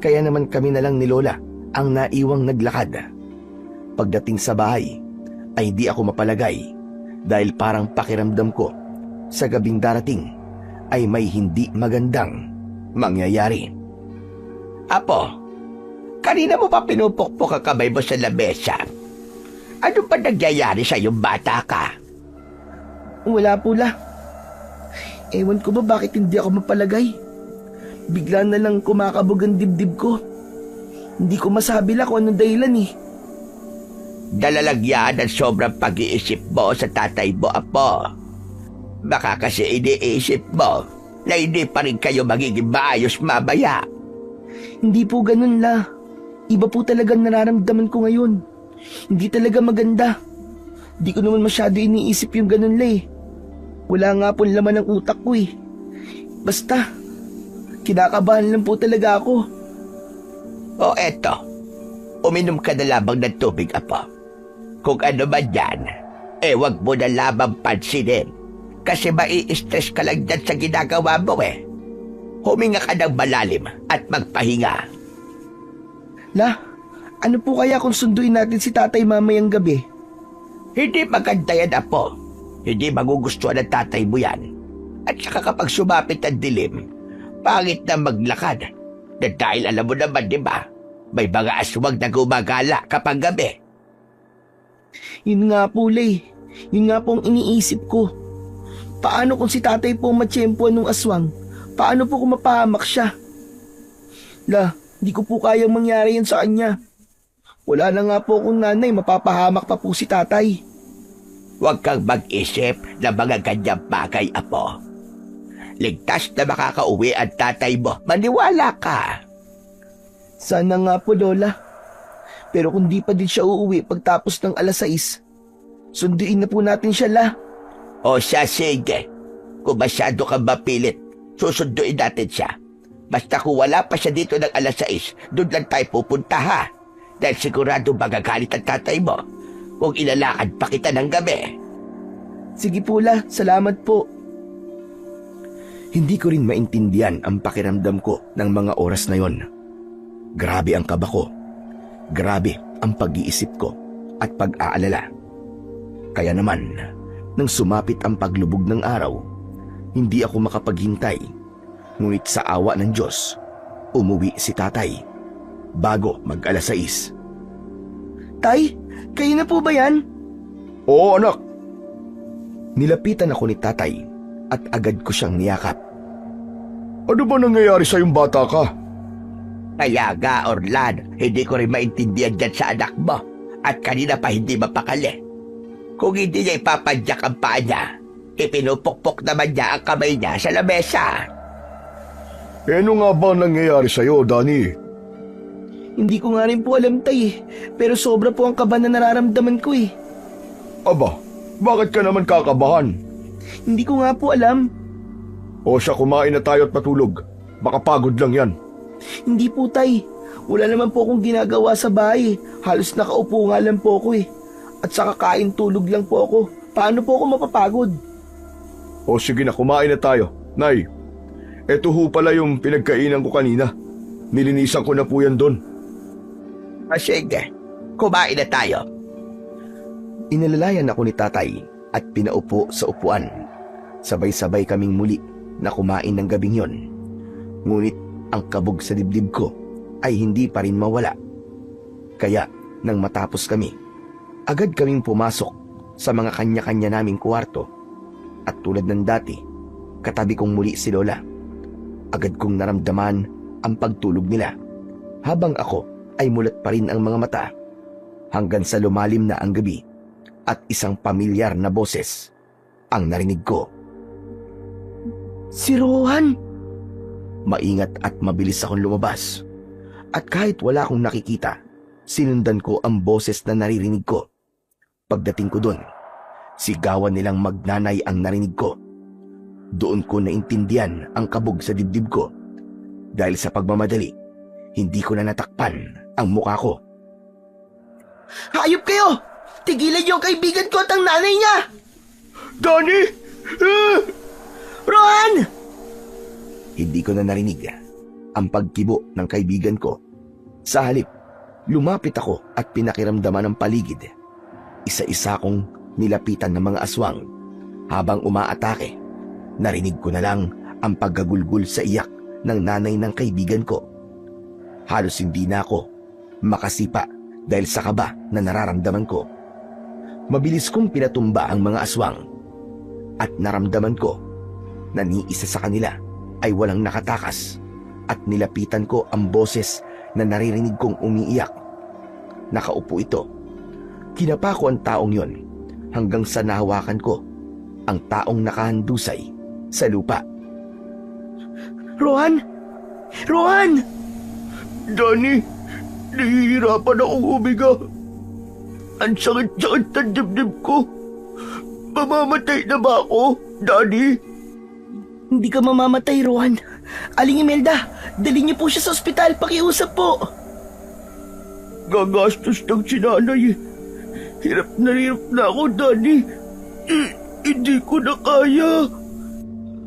kaya naman kami na lang ni Lola ang naiwang naglakad. Pagdating sa bahay ay di ako mapalagay dahil parang pakiramdam ko sa gabing darating ay may hindi magandang mangyayari. Apo, kanina mo pa pinupukpok ang kamay mo sa lamesa. Ano ba nagyayari sa yung bata ka? Wala po la. Ewan ko ba bakit hindi ako mapalagay. Bigla na lang kumakabog ang dibdib ko. Hindi ko masabi lang kung anong dahilan Dalalagyan ang sobrang pag-iisip mo sa tatay mo, Apo. Baka kasi iniisip mo na hindi pa rin kayo magiging maayos mamaya. Hindi po ganun la. Iba po talagang nararamdaman ko ngayon. Hindi talaga maganda. Di ko naman masyado iniisip yung ganun la Wala nga po laman ng utak ko Basta, kinakabahan lang po talaga ako. O eto, uminom ka na lamang ng tubig, Apo. Kung ano man yan, wag mo na lamang pansinin. Kasi mai-stress ka lang dyan sa ginagawa mo Huminga ka ng malalim at magpahinga. La, ano po kaya kung sunduin natin si tatay mamayang gabi? Hindi maganda yan, Apo. Hindi magugustuhan ng tatay mo yan. At saka kapag sumapit ang dilim, pangit na maglakad. Na dahil alam mo naman, di ba? May mga aswang na gumagala kapag gabi. Yun nga po, Lay. Yun nga po ang iniisip ko. Paano kung si tatay po matsyempuan ng aswang? Paano po kung mapahamak siya? La, di ko po kayang mangyari yan sa kanya. Wala na nga po akong nanay, mapapahamak pa po si tatay. Huwag kang mag-isip na mga ganyang bagay, apo. Ligtas na makakauwi ang tatay mo. Maniwala ka. Sana nga po, Lola. Pero kung di pa din siya uuwi pagtapos ng 6:00, sunduin na po natin siya, La. O siya, sige. Kung masyado kang mapilit, susunduin natin siya. Basta kung wala pa siya dito ng 6:00, doon lang tayo pupunta, ha? Dahil sigurado magagalit ang tatay mo kung ilalakad pa kita ng gabi. Sige po, La. Salamat po. Hindi ko rin maintindihan ang pakiramdam ko ng mga oras na yon. Grabe ang kaba ko. Grabe ang pag-iisip ko at pag-aalala. Kaya naman, nang sumapit ang paglubog ng araw, hindi ako makapaghintay. Ngunit sa awa ng Diyos, umuwi si tatay bago mag-6:00. Tay, kayo na po ba yan? Oo, anak. Nilapitan ako ni tatay at agad ko siyang niyakap. Ano ba nangyayari sa yung bata ka? Kaya nga, Orlan, hindi ko rin maintindihan dyan sa anak mo. At kanina pa hindi mapakali. Kung hindi niya ipapadyak ang paa niya, ipinupukpok naman niya ang kamay niya sa lamesa. Ano nga ba nangyayari sa'yo, Danny? Hindi ko nga rin po alam, tay. Pero sobra po ang kaba na nararamdaman ko eh. Aba, bakit ka naman kakabahan? Hindi ko nga po alam. O siya, kumain na tayo at matulog. Baka pagod lang yan. Hindi po, tay. Wala naman po akong ginagawa sa bahay. Halos nakaupo nga lang po ako eh. At sa kakain tulog lang po ako. Paano po ako mapapagod? O sige na, kumain na tayo. Nay, eto ho pala yung pinagkainan ko kanina. Nilinisan ko na po yan doon. Sige, kumain na tayo. Inalalayan ako ni tatay at pinaupo sa upuan. Sabay-sabay kaming muli na kumain ng gabing yon. Ngunit ang kabog sa dibdib ko ay hindi pa rin mawala. Kaya nang matapos kami, agad kaming pumasok sa mga kanya-kanya naming kwarto. At tulad ng dati, katabi kong muli si Lola. Agad kong naramdaman ang pagtulog nila, habang ako ay mulat pa rin ang mga mata, hanggang sa lumalim na ang gabi at isang pamilyar na boses ang narinig ko. Si Rohan! Maingat at mabilis akong lumabas. At kahit wala akong nakikita, sinundan ko ang boses na naririnig ko. Pagdating ko doon, sigawan nilang magnanay ang narinig ko. Doon ko naintindihan ang kabog sa dibdib ko. Dahil sa pagmamadali, hindi ko na natakpan ang mukha ko. Hayop kayo! Tigilan niyo ang kaibigan ko at ang nanay niya! Danny! Rohan! Hindi ko na narinig ang pagkibo ng kaibigan ko. Sa halip, lumapit ako at pinakiramdaman ang paligid. Isa-isa kong nilapitan ng mga aswang. Habang umaatake, narinig ko na lang ang paggagulgul sa iyak ng nanay ng kaibigan ko. Halos hindi na ako makasipa dahil sa kaba na nararamdaman ko. Mabilis kong pinatumba ang mga aswang at naramdaman ko na ni isa sa kanila ay walang nakatakas at nilapitan ko ang boses na naririnig kong umiiyak. Nakaupo ito. Kinapa ko ang taong yon hanggang sa nahawakan ko ang taong nakahandusay sa lupa. Rohan! Rohan! Danny, nahihirapan akong humiga. Ang sakit-sakit ng dibdib ko. Mamamatay na ba ako, Danny? Hindi ka mamamatay, Rohan. Aling Imelda, dali niyo po siya sa ospital. Pakiusap po. Gagastos ng sinanay. Hirap na ako, Danny. Hindi ko na kaya.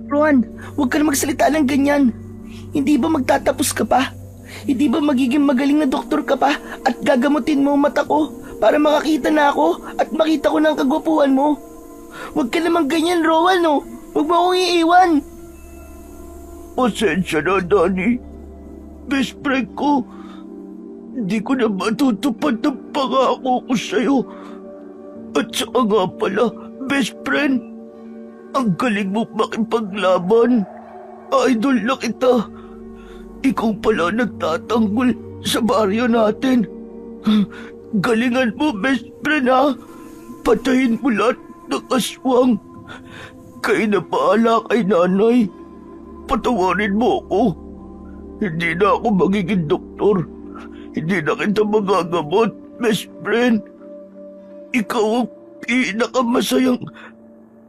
Rohan, huwag ka na magsalita ng ganyan. Hindi ba magtatapos ka pa? Hindi ba magiging magaling na doktor ka pa at gagamutin mo ang mata ko para makakita na ako at makita ko ng kagwapuhan mo? Huwag ka namang ganyan, Rohan, no? Huwag mo akong iiwan. Pasensya na, Danny. Best friend ko. Hindi ko na matutupad ang pangako ko sa'yo. At saka nga pala, best friend, ang galing mo makipaglaban. Idol na kita. Ikaw pala nagtatanggol sa baryo natin. Galingan mo, best friend, ha? Patayin mo lahat ng aswang. Kayo na paala kay nanay. Patawarin mo ako. Hindi na ako magiging doktor. Hindi na kita magagamot, best friend. Ikaw ang pinakamasayang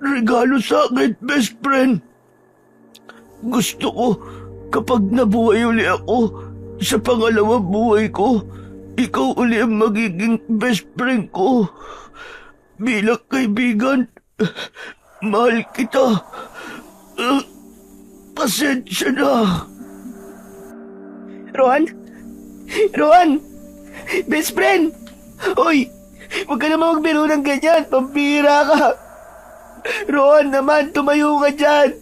regalo sa akin, best friend. Gusto ko kapag nabuhay uli ako sa pangalawang buhay ko, ikaw uli ang magiging best friend ko. Bilang kaibigan, mahal kita. Pasensya na. Rohan? Rohan! Best friend! Hoy! Huwag ka naman magbiro ng ganyan. Pampira ka. Rohan naman, tumayo ka dyan.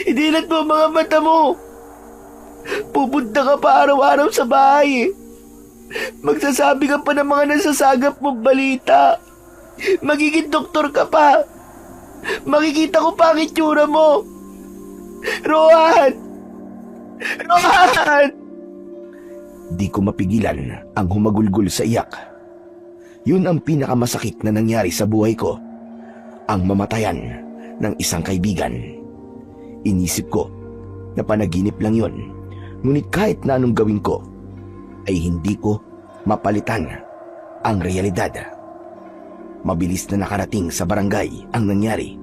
Idilat mo ang mga mata mo. Pupunta ka pa araw-araw sa bahay. Magsasabi ka pa ng mga nasasagap mong balita. Magiging doktor ka pa. Makikita ko pa ang itsura mo. Rohan! Rohan! Di ko mapigilan ang humagulgol sa iyak. Yun ang pinakamasakit na nangyari sa buhay ko. Ang mamatayan ng isang kaibigan. Inisip ko na panaginip lang yun. Ngunit kahit na anong gawin ko, ay hindi ko mapalitan ang realidad. Mabilis na nakarating sa barangay ang nangyari.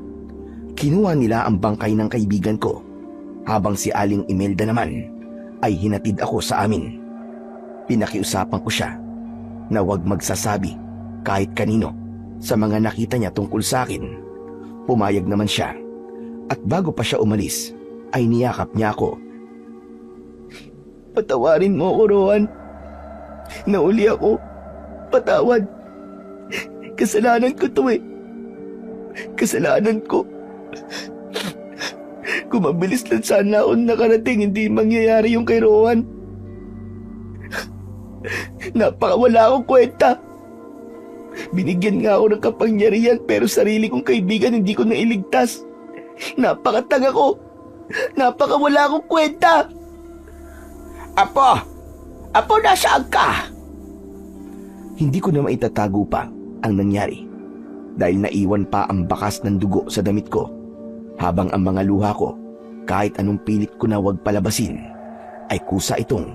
Kinuha nila ang bangkay ng kaibigan ko, habang si Aling Imelda naman ay hinatid ako sa amin. Pinakiusapan ko siya na huwag magsasabi kahit kanino sa mga nakita niya tungkol sa akin. Pumayag naman siya, at bago pa siya umalis ay niyakap niya ako. Patawarin mo ako, Rohan. Nauli ako. Patawad. Kasalanan ko to eh. Kasalanan ko. Kung mabilis lang sana ako nakarating, hindi mangyayari yung kay Rohan. Napakawala akong kwenta. Binigyan nga ako ng kapangyarihan, pero sarili kong kaibigan hindi ko nailigtas. Napakatanga ko. Napakawala akong kwenta. Apo! Apo, nasaan ka? Hindi ko na maitatago pa ang nangyari dahil naiwan pa ang bakas ng dugo sa damit ko, habang ang mga luha ko, kahit anong pilit ko na huwag palabasin, ay kusa itong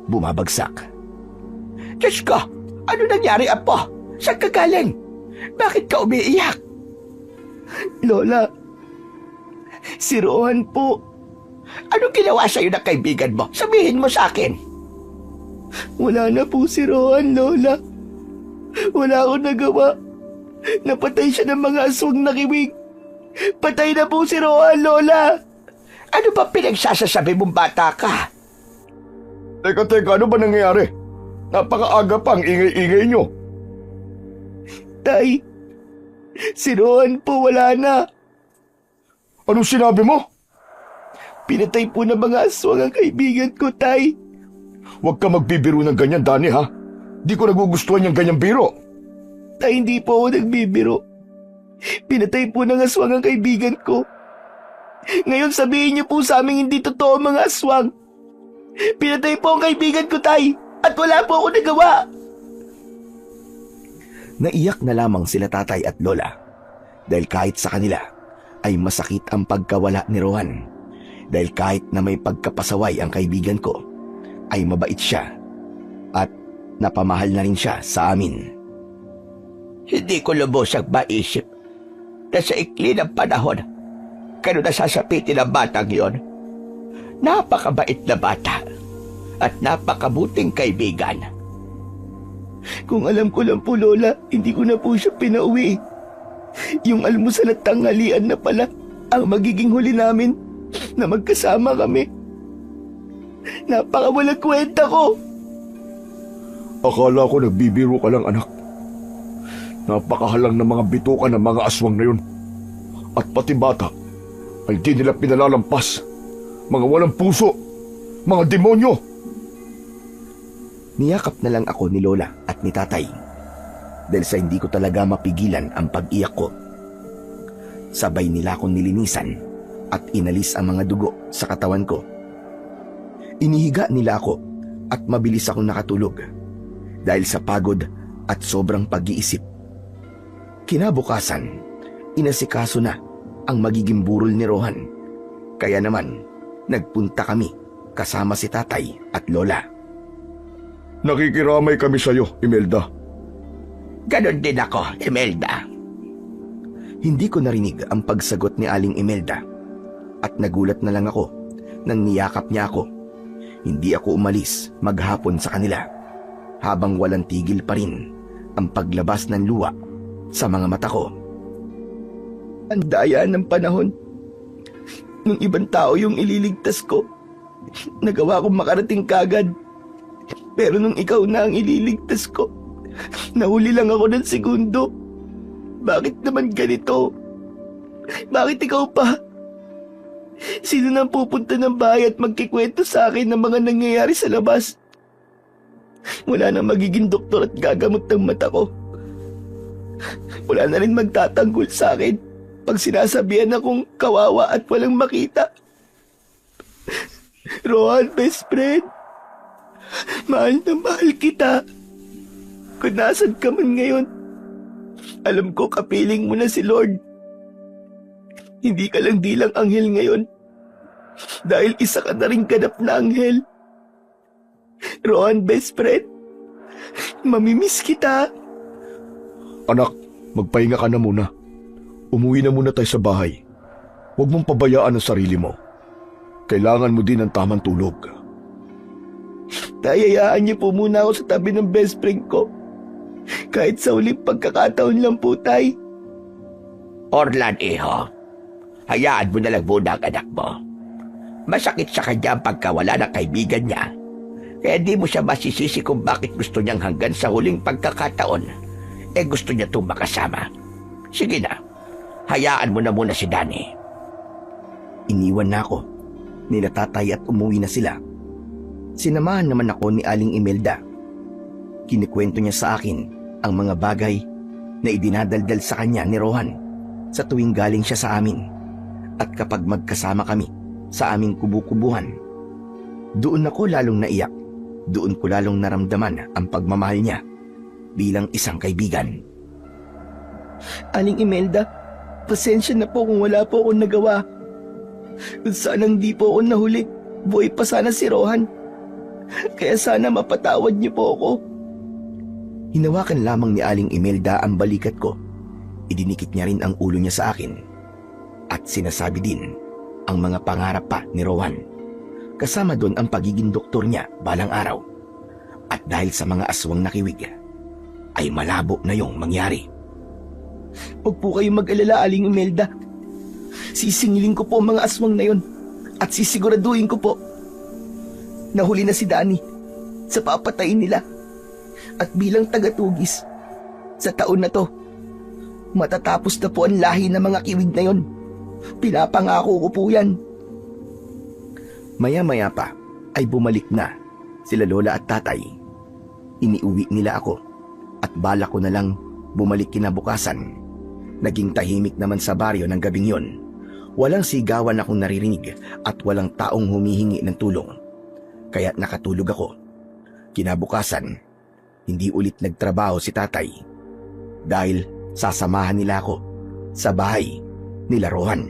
bumabagsak. Diyos ko! Ano nangyari, Apo? Saan ka galing? Bakit ka umiiyak? Lola, si Rohan po. Anong ginawa sa'yo ng kaibigan mo? Sabihin mo sa akin. Wala na po si Rohan, Lola. Wala akong nagawa. Napatay siya ng mga aswang na kiwig. Patay na po si Rohan, Lola. Ano ba pinagsasasabi mong bata ka? Teka, ano ba nangyayari? Napakaaga pa ang ingay-ingay nyo. Tay, si Rohan po wala na. Anong sinabi mo? Pinatay po ng mga aswang ang kaibigan ko, Tay. Huwag ka magbibiro ng ganyan, Dani, ha? Di ko nagugustuhan yung ganyang biro. Tay, hindi po ako nagbibiro. Pinatay po ng aswang ang kaibigan ko. Ngayon sabihin niyo po sa amin hindi totoo ang mga aswang. Pinatay po ang kaibigan ko, Tay. At wala po ako nagawa. Naiyak na lamang sila tatay at lola dahil kahit sa kanila ay masakit ang pagkawala ni Rohan. Dahil kahit na may pagkapasaway ang kaibigan ko, ay mabait siya at napamahal na rin siya sa amin. Hindi ko lubosang maisip na sa ikli ng panahon, kano nasasapitin ang batang yon. Napakabait na bata at napakabuting kaibigan. Kung alam ko lang po, Lola, hindi ko na po siya pinauwi. Yung almusal at tanghalian na pala ang magiging huli namin na magkasama kami. Napakawalang kwenta ko. Akala ko nagbibiro ka lang, anak. Napakahalang ng mga bituka ng mga aswang na yun. At pati bata ay di nila pinalalampas. Mga walang puso. Mga demonyo. Niyakap na lang ako ni Lola at ni Tatay dahil sa hindi ko talaga mapigilan ang pag-iyak ko. Sabay nila akong nilinisan at inalis ang mga dugo sa katawan ko. Inihiga nila ako at mabilis akong nakatulog dahil sa pagod at sobrang pag-iisip. Kinabukasan inasikaso na ang magiging burol ni Rohan. Kaya naman, nagpunta kami kasama si tatay at lola. Nakikiramay kami sa'yo, Imelda. Ganon din ako, Imelda. Hindi ko narinig ang pagsagot ni Aling Imelda at nagulat na lang ako nang niyakap niya ako. Hindi ako umalis maghapon sa kanila habang walang tigil pa rin ang paglabas ng luha sa mga mata ko. Ang daya ng panahon. Nung ibang tao yung ililigtas ko, nagawa kong makarating kagad. Pero nung ikaw na ang ililigtas ko, nahuli lang ako ng segundo. Bakit naman ganito? Bakit ikaw pa? Sino nang pupunta ng bahay at magkikwento sa akin ng mga nangyayari sa labas? Wala nang magiging doktor at gagamot ng mata ko. Wala na rin magtatanggol sa akin pag sinasabihan akong kawawa at walang makita. Rohan, best friend. Mahal na mahal kita. Kung nasan ka man ngayon, alam ko kapiling mo na si Lord. Hindi ka lang dilang anghel ngayon, dahil isa ka na rin ganap na anghel. Rohan, best friend. Mamimiss kita. Anak, magpahinga ka na muna. Umuwi na muna tayo sa bahay. Huwag mong pabayaan ang sarili mo. Kailangan mo din ng tamang tulog. Tayayaan niyo po muna ako sa tabi ng best friend ko. Kahit sa uling pagkakataon lang po, tay. Orlan, iho. Hayaan mo na lang muna ang anak mo. Masakit sa kanya ang pagkawala ng kaibigan niya. Kaya di mo siya masisisi kung bakit gusto niyang hanggang sa huling pagkakataon, gusto niya itong makasama. Sige na, hayaan mo na muna si Danny. Iniwan na ako nila tatay at umuwi na sila. Sinamahan naman ako ni Aling Imelda. Kinikwento niya sa akin ang mga bagay na idinadaldal sa kanya ni Rohan sa tuwing galing siya sa amin. At kapag magkasama kami sa aming kubu-kubuhan, doon ako lalong naiyak. Doon ko lalong naramdaman ang pagmamahal niya bilang isang kaibigan. Aling Imelda, pasensya na po kung wala po akong nagawa. Kung sanang di po ako nahuli, buhay pa sana si Rohan. Kaya sana mapatawad niyo po ako. Hinawakan lamang ni Aling Imelda ang balikat ko. Idinikit niya rin ang ulo niya sa akin. At sinasabi din ang mga pangarap pa ni Rohan. Kasama doon ang pagiging doktor niya balang araw. At dahil sa mga aswang nakiwig, ay malabo na yung mangyari. Huwag po kayong mag-alala, Aling Imelda. Sisingilin ko po ang mga aswang na yon at sisiguraduhin ko po nahuli na si Danny sa papatayin nila. At bilang tagatugis, sa taon na to, matatapos na po ang lahi ng mga kiwig na yon. Pinapangako ko po yan. Maya-maya pa ay bumalik na sila lola at tatay. Iniuwi nila ako at bala ko na lang bumalik kinabukasan. Naging tahimik naman sa baryo ng gabing yon. Walang sigawan akong naririnig at walang taong humihingi ng tulong. Kaya't nakatulog ako. Kinabukasan, hindi ulit nagtrabaho si tatay dahil sasamahan nila ako sa bahay nila Rohan.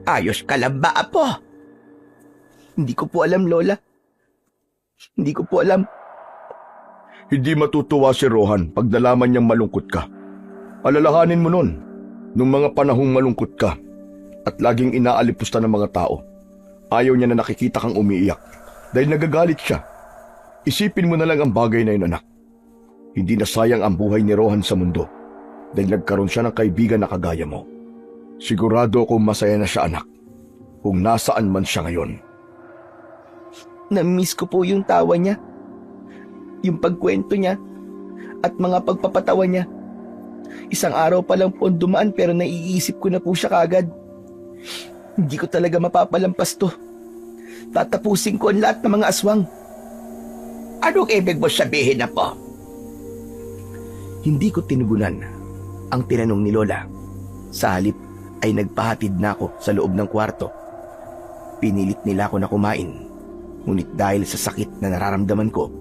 Ayos ka lang ba, apo? Hindi ko po alam, Lola. Hindi ko po alam. Hindi matutuwa si Rohan pag nalaman niyang malungkot ka. Alalahanin mo nun, nung mga panahong malungkot ka at laging inaalipusta ng mga tao. Ayaw niya na nakikita kang umiiyak dahil nagagalit siya. Isipin mo na lang ang bagay na yun, anak. Hindi na sayang ang buhay ni Rohan sa mundo dahil nagkaroon siya ng kaibigan na kagaya mo. Sigurado akong masaya na siya, anak, kung nasaan man siya ngayon. Na-miss ko po yung tawa niya, yung pagkwento niya, at mga pagpapatawa niya. Isang araw pa lang po ang dumaan pero naiisip ko na po siya kagad. Hindi ko talaga mapapalampas to. Tatapusin ko ang lahat ng mga aswang. Anong ibig mo sabihin, apo? Hindi ko tinugunan ang tinanong ni Lola. Sa halip ay nagpahatid na ako sa loob ng kwarto. Pinilit nila ako na kumain. Ngunit dahil sa sakit na nararamdaman ko,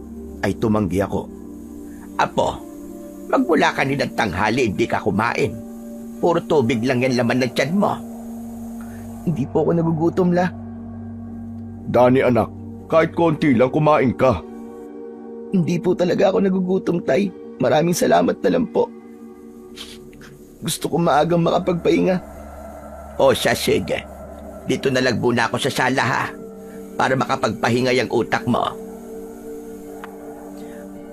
ay tumanggi ako. Apo, magmula kaninang tanghali hindi ka kumain. Puro tubig lang yan laman ng tiyan mo. Hindi po ako nagugutom, La. Dani anak, kahit konti lang kumain ka. Hindi po talaga ako nagugutom, Tay. Maraming salamat na lang po. Gusto ko maagang makapagpahinga. O siya, sige. Dito na lang muna ako sa sala ha. Para makapagpahinga yung utak mo.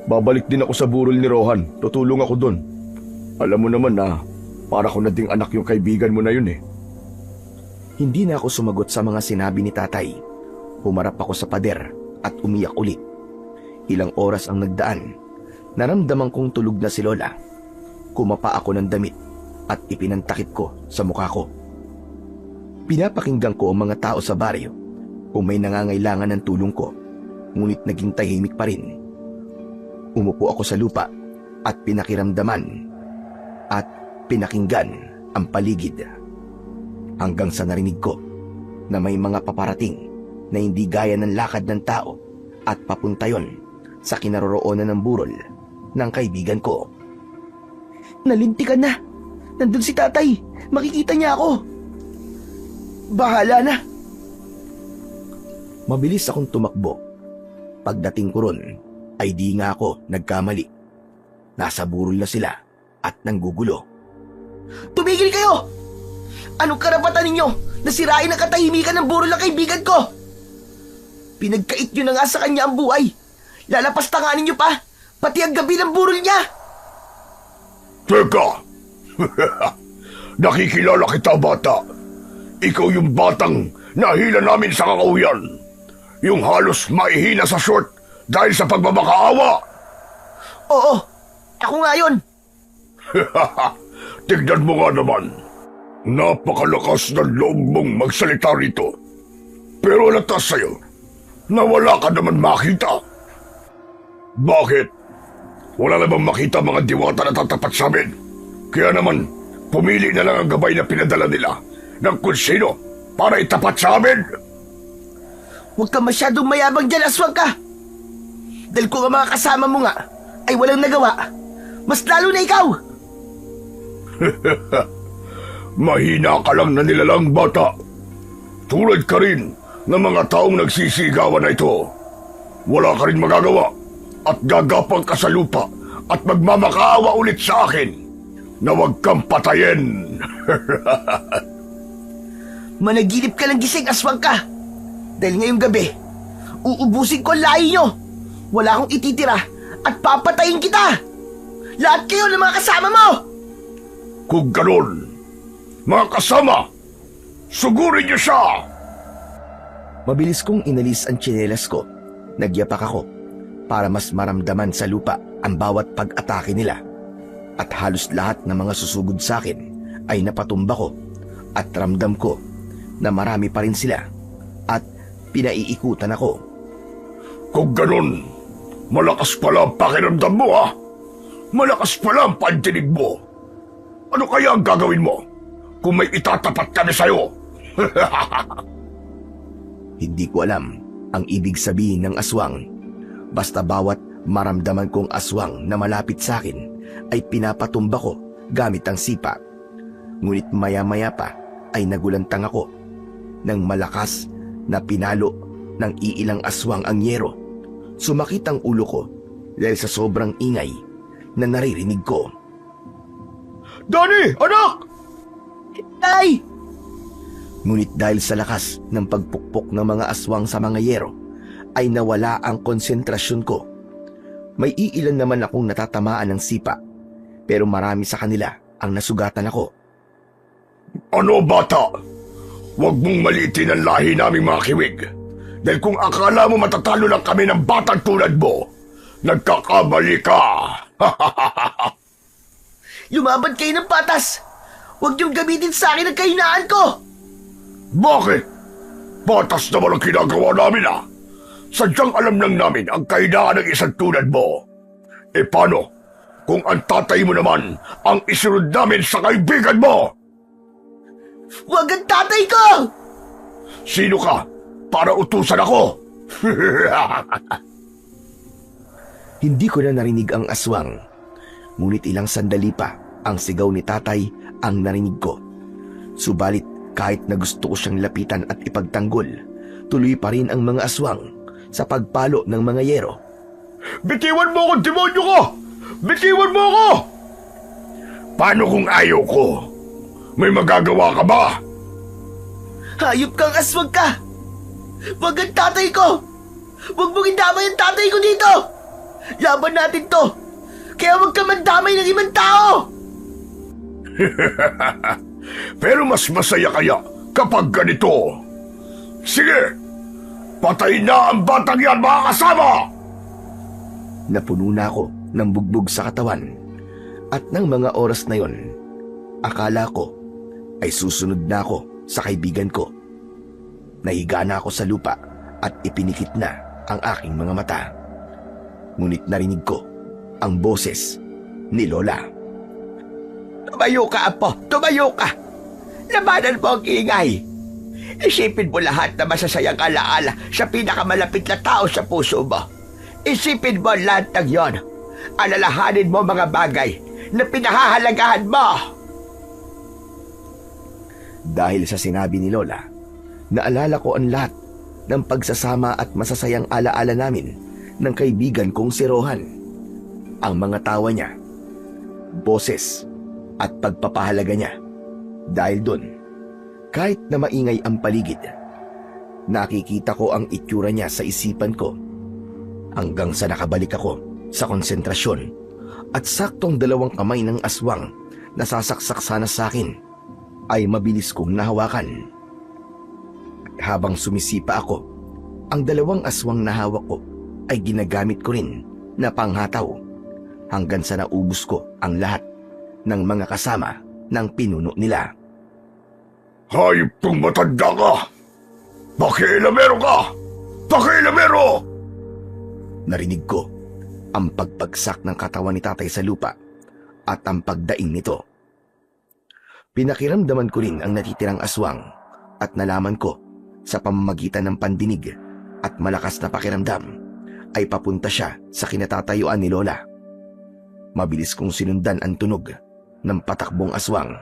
Babalik din ako sa burol ni Rohan. Tutulong ako doon. Alam mo naman na para ko na ding anak yung kaibigan mo na yun eh. Hindi na ako sumagot sa mga sinabi ni Tatay. Humarap ako sa pader at umiyak ulit. Ilang oras ang nagdaan. Naramdaman kong tulog na si Lola. Kumapa ako ng damit at ipinantakip ko sa mukha ko. Pinapakinggan ko ang mga tao sa baryo kung may nangangailangan ng tulong ko, ngunit naging tahimik pa rin. Umupo ako sa lupa at pinakiramdaman at pinakinggan ang paligid. Hanggang sa narinig ko na may mga paparating na hindi gaya ng lakad ng tao at papunta yon sa kinaroroonan ng burol ng kaibigan ko. Nalintikan na! Nandun si Tatay! Makikita niya ako! Bahala na! Mabilis akong tumakbo. Pagdating ko ron, ay di nga ako nagkamali. Nasa burol na sila at nanggugulo. Tumigil kayo! Anong karapatan ninyo na sirain ang katahimikan ng burol ng kaibigan ko? Pinagkait nyo na nga sa kanya ang buhay. Lalapastanganin nyo pa, pati ang gabi ng burol niya. Teka! Nakikilala kita, bata. Ikaw yung batang nahila namin sa kakauyan. Yung halos maihina sa short dahil sa pagmamakaawa. Oo, ako nga yun. Tignan mo nga naman. Napakalakas ng loob mong magsalita rito. Pero alatas sa'yo na wala ka naman makita. Bakit? Wala namang makita mga diwata na tatapat sa amin. Kaya naman, pumili na lang ang gabay na pinadala nila ng kung sino para itapat sa amin. Huwag ka masyadong mayabang dyan, aswang ka. Dahil kung ang mga kasama mo nga ay walang nagawa, mas lalo na ikaw. Mahina ka lang na nilalang, bata. Tulad ka rin ng mga taong nagsisigawan na ito. Wala ka rin magagawa at gagapang ka sa lupa at magmamakaawa ulit sa akin na huwag kang patayin. Managinip ka ng gising, aswang ka. Dahil ngayong gabi, uubusin ko ang lahi nyo. Wala akong ititira at papatayin kita. Lahat kayo ng mga kasama mo. Kung ganon, mga kasama, sugurin niyo siya! Mabilis kong inalis ang tsinelas ko. Nagyapak ako para mas maramdaman sa lupa ang bawat pag-atake nila. At halos lahat ng mga susugod sa akin ay napatumba ko at ramdam ko na marami pa rin sila at pinaiikutan ako. Kung ganon, malakas pala ang pakiramdam mo, ha? Malakas pala ang pandinig mo. Ano kaya ang gagawin mo kung may itatapat kami sa'yo? Hindi ko alam ang ibig sabihin ng aswang. Basta bawat maramdaman kong aswang na malapit sa akin ay pinapatumba ko gamit ang sipa. Ngunit maya-maya pa ay nagulantang ako nang malakas na pinalo ng iilang aswang ang yero. Sumakit ang ulo ko dahil sa sobrang ingay na naririnig ko. Dani! Anak! Ay! Ngunit dahil sa lakas ng pagpukpok ng mga aswang sa mga yero, ay nawala ang konsentrasyon ko. May iilan naman akong natatamaan ng sipa, pero marami sa kanila ang nasugatan ako. Ano, bata? Huwag mong maliitin ang lahi naming mga kiwig. Dahil kung akala mo matatalo lang kami ng batang tulad mo, nagkakamali ka. Lumaban kayo ng patas! Huwag niyong gamitin sa akin ang kahinaan ko! Bakit? Batas naman ang ginagawa namin, ha? Sadyang alam lang namin ang kahinaan ng isang tulad mo. E paano kung ang tatay mo naman ang isunod namin sa kaibigan mo? Huwag ang tatay ko! Sino ka para utusan ako? Hindi ko na narinig ang aswang. Ngunit ilang sandali pa Ang sigaw ni tatay ang narinig ko. Subalit kahit na gusto ko siyang lapitan at ipagtanggol, tuloy pa rin ang mga aswang sa pagpalo ng mga yero. Bitiwan mo ako, demonyo ko! Bitiwan mo ako! Paano kung ayaw ko? May magagawa ka ba? Hayop kang aswang ka! Wag ang tatay ko! Wag mong idamay ang tatay ko dito! Laban natin to! Kaya wag ka mandamay ng ibang tao! Pero mas masaya kaya kapag ganito. Sige! Patay na ang batang yan, mga kasama! Napuno na ako ng bugbog sa katawan. At ng mga oras na yon, akala ko ay susunod na ako sa kaibigan ko. Nahiga na ako sa lupa at ipinikit na ang aking mga mata. Ngunit narinig ko ang boses ni Lola. Tumayo ka, Apo! Tumayo ka! Labanan mo ang ingay! Isipin mo lahat na masasayang alaala sa pinakamalapit na tao sa puso mo. Isipin mo lahat ng yon. Alalahanin mo mga bagay na pinahahalagahan mo. Dahil sa sinabi ni Lola, naalala ko ang lahat ng pagsasama at masasayang alaala namin ng kaibigan kong si Rohan. Ang mga tawa niya, boses at pagpapahalaga niya. Dahil doon, kahit na maingay ang paligid, nakikita ko ang itsura niya sa isipan ko hanggang sa nakabalik ako sa konsentrasyon at saktong 2 kamay ng aswang na sasaksak sana sa akin ay mabilis kong nahawakan. At habang sumisipa ako, ang 2 aswang na hawak ko ay ginagamit ko rin na panghataw hanggang sa naubos ko ang lahat ng mga kasama ng pinuno nila. Hayop kong matanda ka! Pakialamero ka! Pakialamero! Narinig ko ang pagpagsak ng katawan ni tatay sa lupa at ang pagdaing nito. Pinakiramdaman ko rin ang natitirang aswang at nalaman ko sa pamamagitan ng pandinig at malakas na pakiramdam ay papunta siya sa kinatatayuan ni Lola. Mabilis kong sinundan ang tunog ng patakbong aswang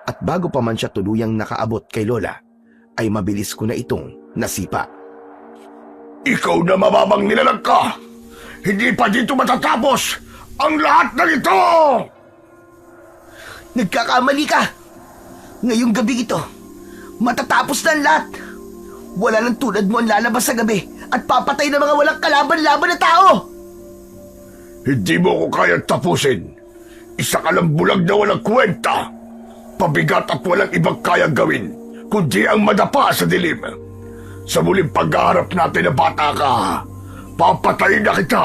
at bago pa man siya tuluyang nakaabot kay Lola ay mabilis ko na itong nasipa. Ikaw na mababang nilalang ka! Hindi pa dito matatapos ang lahat ng ito! Nagkakamali ka! Ngayong gabi ito, matatapos na ang lahat. Wala nang tulad mo ang lalabas sa gabi at papatay ng mga walang kalaban-laban na tao! Hindi mo ko kayang tapusin. Isa ka lang bulag na walang kwenta. Pabigat at walang ibang kayang gawin, kundi ang madapa sa dilim. Sa muling paghaharap natin na bata ka, papatayin na kita.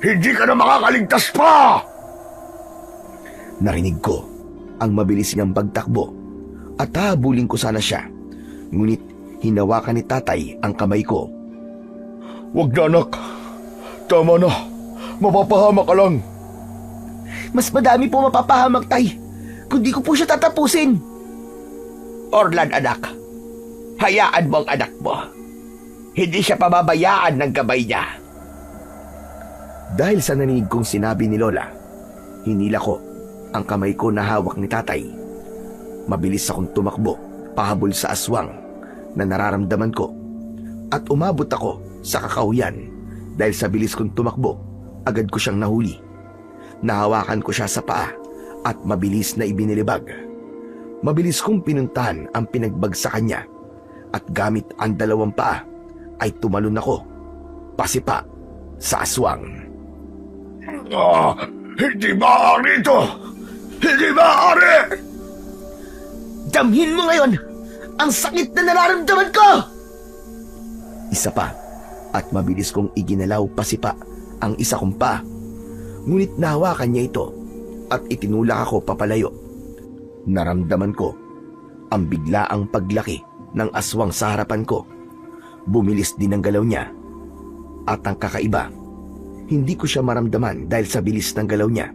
Hindi ka na makakaligtas pa! Narinig ko ang mabilis niyang pagtakbo at hahabulin ko sana siya. Ngunit hinawakan ni tatay ang kamay ko. Wag na, anak. Tama na. Mapapahamak ka lang. Mas madami po mapapahamak, tay. Kundi ko po siya tatapusin. Orlan, anak. Hayaan mo ang anak mo. Hindi siya pababayaan ng gabay niya. Dahil sa narinig kong sinabi ni Lola, hinila ko ang kamay ko na hawak ni tatay. Mabilis akong tumakbo pahabol sa aswang na nararamdaman ko at umabot ako sa kakahuyan. Dahil sa bilis kong tumakbo, agad ko siyang nahuli. Nahawakan ko siya sa paa at mabilis na ibinilibag. Mabilis kong pinuntahan ang pinagbagsakan niya at gamit ang 2 paa ay tumalon ako pasipa sa aswang. Hindi maaari ito! Hindi maaari! Damhin mo ngayon ang sakit na nararamdaman ko! Isa pa at mabilis kong iginalaw pasipa ang isa kong paa. Ngunit nahawakan niya ito at itinulak ako papalayo. Naramdaman ko ang biglaang paglaki ng aswang sa harapan ko. Bumilis din ang galaw niya. At ang kakaiba, hindi ko siya maramdaman dahil sa bilis ng galaw niya.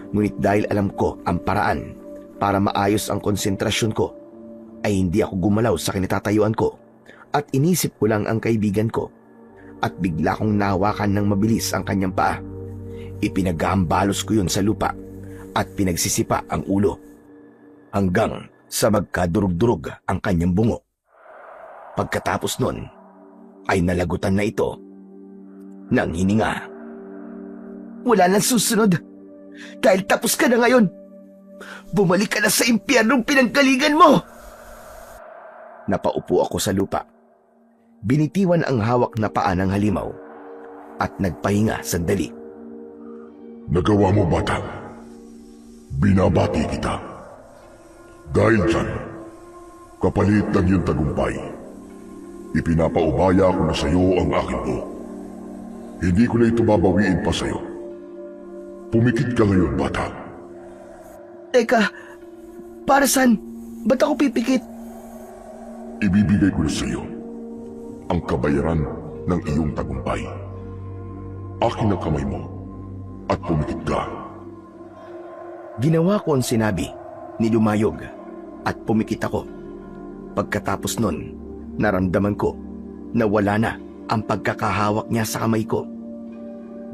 Ngunit dahil alam ko ang paraan para maayos ang konsentrasyon ko, ay hindi ako gumalaw sa kinatatayuan ko at inisip ko lang ang kaibigan ko. At bigla kong nahawakan ng mabilis ang kanyang paa. Ipinaghambalos ko yun sa lupa at pinagsisipa ang ulo hanggang sa magkadurog-durog ang kanyang bungo. Pagkatapos nun ay nalagutan na ito ng hininga. Wala nang susunod dahil tapos ka na ngayon. Bumalik ka na sa impyernong pinanggalingan mo! Napaupo ako sa lupa. Binitiwan ang hawak na paa ng halimaw at nagpahinga sandali. Nagawa mo, bata. Binabati kita. Dahil dyan, kapalit ng iyong tagumpay, ipinapaubaya ko na sa iyo ang akin po. Hindi ko na ito babawiin pa sa iyo. Pumikit ka ngayon, bata. Teka, para saan? Ba't ako pipikit? Ibibigay ko na sa iyo ang kabayaran ng iyong tagumpay. Akin ang kamay mo at pumikit ka. Ginawa ko ang sinabi ni Lumayog at pumikit ako. Pagkatapos nun, naramdaman ko na wala na ang pagkakahawak niya sa kamay ko.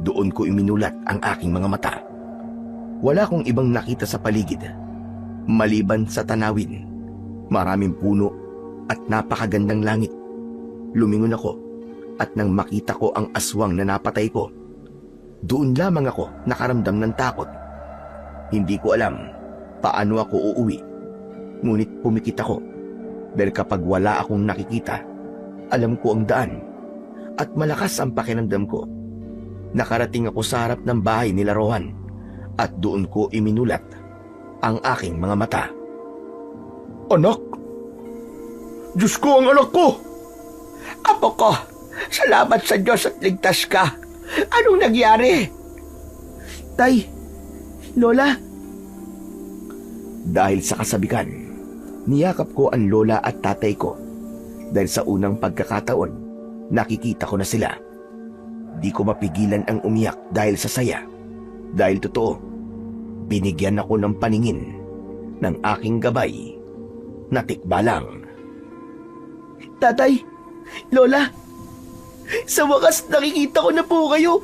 Doon ko iminulat ang aking mga mata. Wala akong ibang nakita sa paligid, maliban sa tanawin, maraming puno at napakagandang langit. Lumingon ako at nang makita ko ang aswang na napatay ko, doon lamang ako nakaramdam ng takot. Hindi ko alam paano ako uuwi, ngunit pumikit ako dahil kapag wala akong nakikita, alam ko ang daan at malakas ang pakiramdam ko. Nakarating ako sa harap ng bahay nila Rohan at doon ko iminulat ang aking mga mata. Anak! Diyos ko, ang anak ko! Apo ko, salamat sa Diyos at ligtas ka. Anong nangyari? Tay! Lola! Dahil sa kasabikan, niyakap ko ang lola at tatay ko. Dahil sa unang pagkakataon, nakikita ko na sila. Di ko mapigilan ang umiyak dahil sa saya. Dahil totoo, binigyan ako ng paningin ng aking gabay na tikbalang. Tatay! Lola! Sa wakas nakikita ko na po kayo!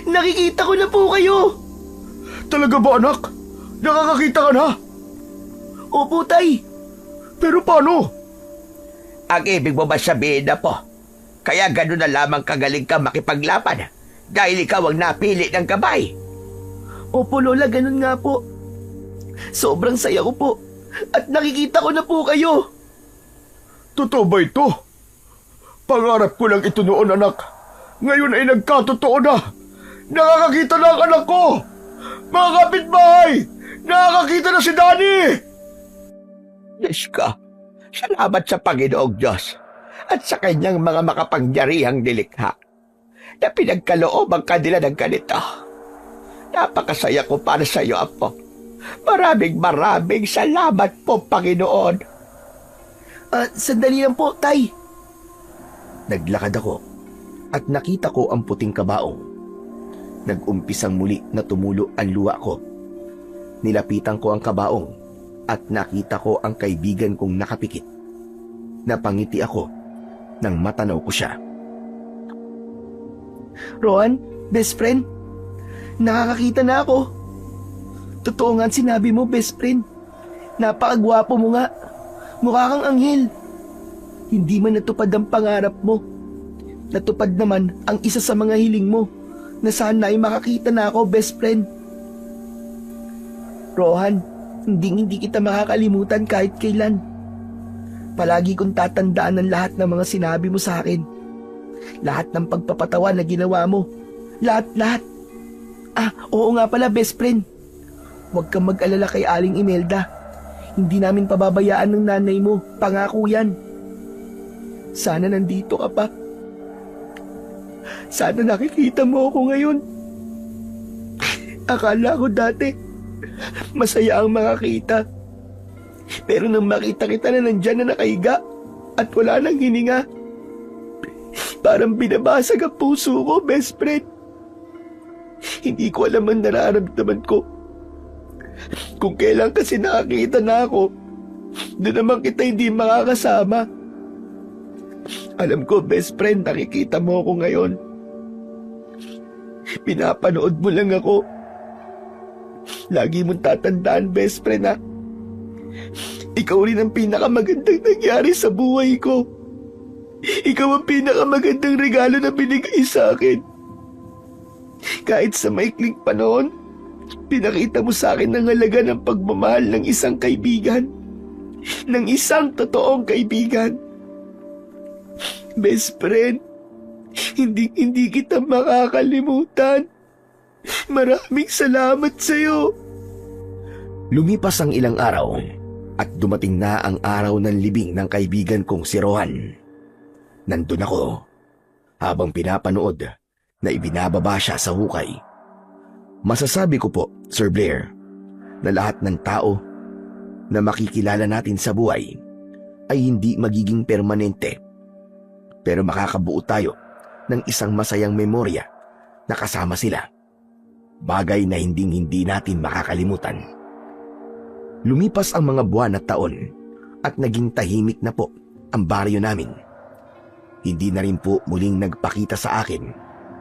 Nakikita ko na po kayo! Talaga ba, anak? Nakakakita ka na? Opo, tay! Pero paano? Ang ibig mo ba sabihin na po? Kaya gano'n na lamang kagaling ka makipaglaban dahil ikaw ang napili ng gabay. Opo, Lola, ganun nga po. Sobrang saya ko po. At nakikita ko na po kayo. Totoo ba ito? Pangarap ko lang ito noon, anak. Ngayon ay nagkatotoo na. Nakakakita na ang anak ko. Mga kapitbahay, nakakakita na si Danny. Diyos ko, salamat sa Panginoong Diyos at sa kanyang mga makapangyarihang nilikha na pinagkalooban kanila ng ganito. Napakasaya ko para sa iyo, Apo. Maraming salamat po, Panginoon. Sandali lang po, tay. Naglakad ako at nakita ko ang puting kabaong. Nag-umpisang muli na tumulo ang luha ko. Nilapitan ko ang kabaong at nakita ko ang kaibigan kong nakapikit. Napangiti ako nang matanaw ko siya. Rohan, best friend, nakakakita na ako. Totoo nga sinabi mo, best friend. Napakagwapo mo nga. Mukha kang anghel. Hindi man natupad ang pangarap mo. Natupad naman ang isa sa mga hiling mo na sana ay makakita na ako, best friend. Rohan, hindi kita makakalimutan kahit kailan. Palagi kong tatandaan ang lahat ng mga sinabi mo sa akin. Lahat ng pagpapatawa na ginawa mo. Lahat. Oo nga pala, best friend. Huwag kang mag-alala kay Aling Imelda. Hindi namin pababayaan ng nanay mo. Pangako yan. Sana nandito ka pa. Sana nakikita mo ako ngayon. Akala ko dati, masaya ang makakita. Pero nang makita kita na nandyan na nakahiga at wala nang hininga, parang binabasag ang puso ko, best friend. Hindi ko alam ang nararamdaman ko. Kung kailan kasi nakakita na ako, doon naman kita hindi makakasama. Alam ko, best friend, nakikita mo ako ngayon. Pinapanood mo lang ako. Lagi mong tatandaan, best friend, ha? Ikaw rin ang pinakamagandang nangyari sa buhay ko. Ikaw ang pinakamagandang regalo na binigay sa akin. Kahit sa maikling panahon, pinakita mo sa akin ang halaga ng pagmamahal ng isang kaibigan. Ng isang totoong kaibigan. Best friend, hindi kita makakalimutan. Maraming salamat sa'yo. Lumipas ang ilang araw at dumating na ang araw ng libing ng kaibigan kong si Rohan. Nandun ako habang pinapanood na ibinababa siya sa hukay. Masasabi ko po, Sir Blair, na lahat ng tao na makikilala natin sa buhay ay hindi magiging permanente. Pero makakabuo tayo ng isang masayang memorya na kasama sila. Bagay na hindi natin makakalimutan. Lumipas ang mga buwan at taon at naging tahimik na po ang baryo namin. Hindi na rin po muling nagpakita sa akin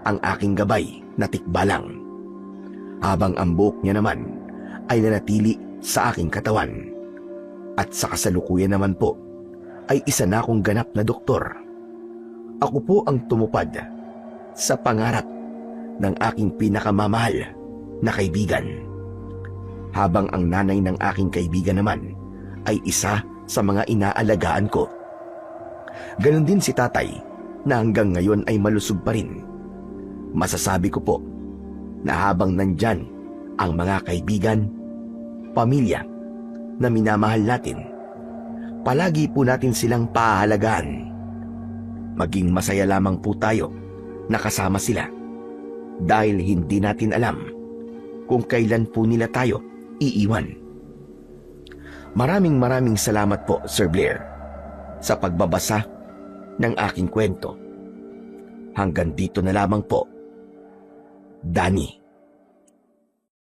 ang aking gabay na tikbalang. Habang ang buhok niya naman ay nanatili sa aking katawan. At sa kasalukuyan naman po ay isa na akong ganap na doktor. Ako po ang tumupad sa pangarap ng aking pinakamamahal na kaibigan. Habang ang nanay ng aking kaibigan naman ay isa sa mga inaalagaan ko. Ganon din si tatay na hanggang ngayon ay malusog pa rin. Masasabi ko po na habang nandyan ang mga kaibigan, pamilya na minamahal natin, palagi po natin silang paahalagaan. Maging masaya lamang po tayo na kasama sila dahil hindi natin alam kung kailan po nila tayo iiwan. Maraming salamat po, Sir Blair, sa pagbabasa ng aking kwento. Hanggang dito na lamang po, Danny.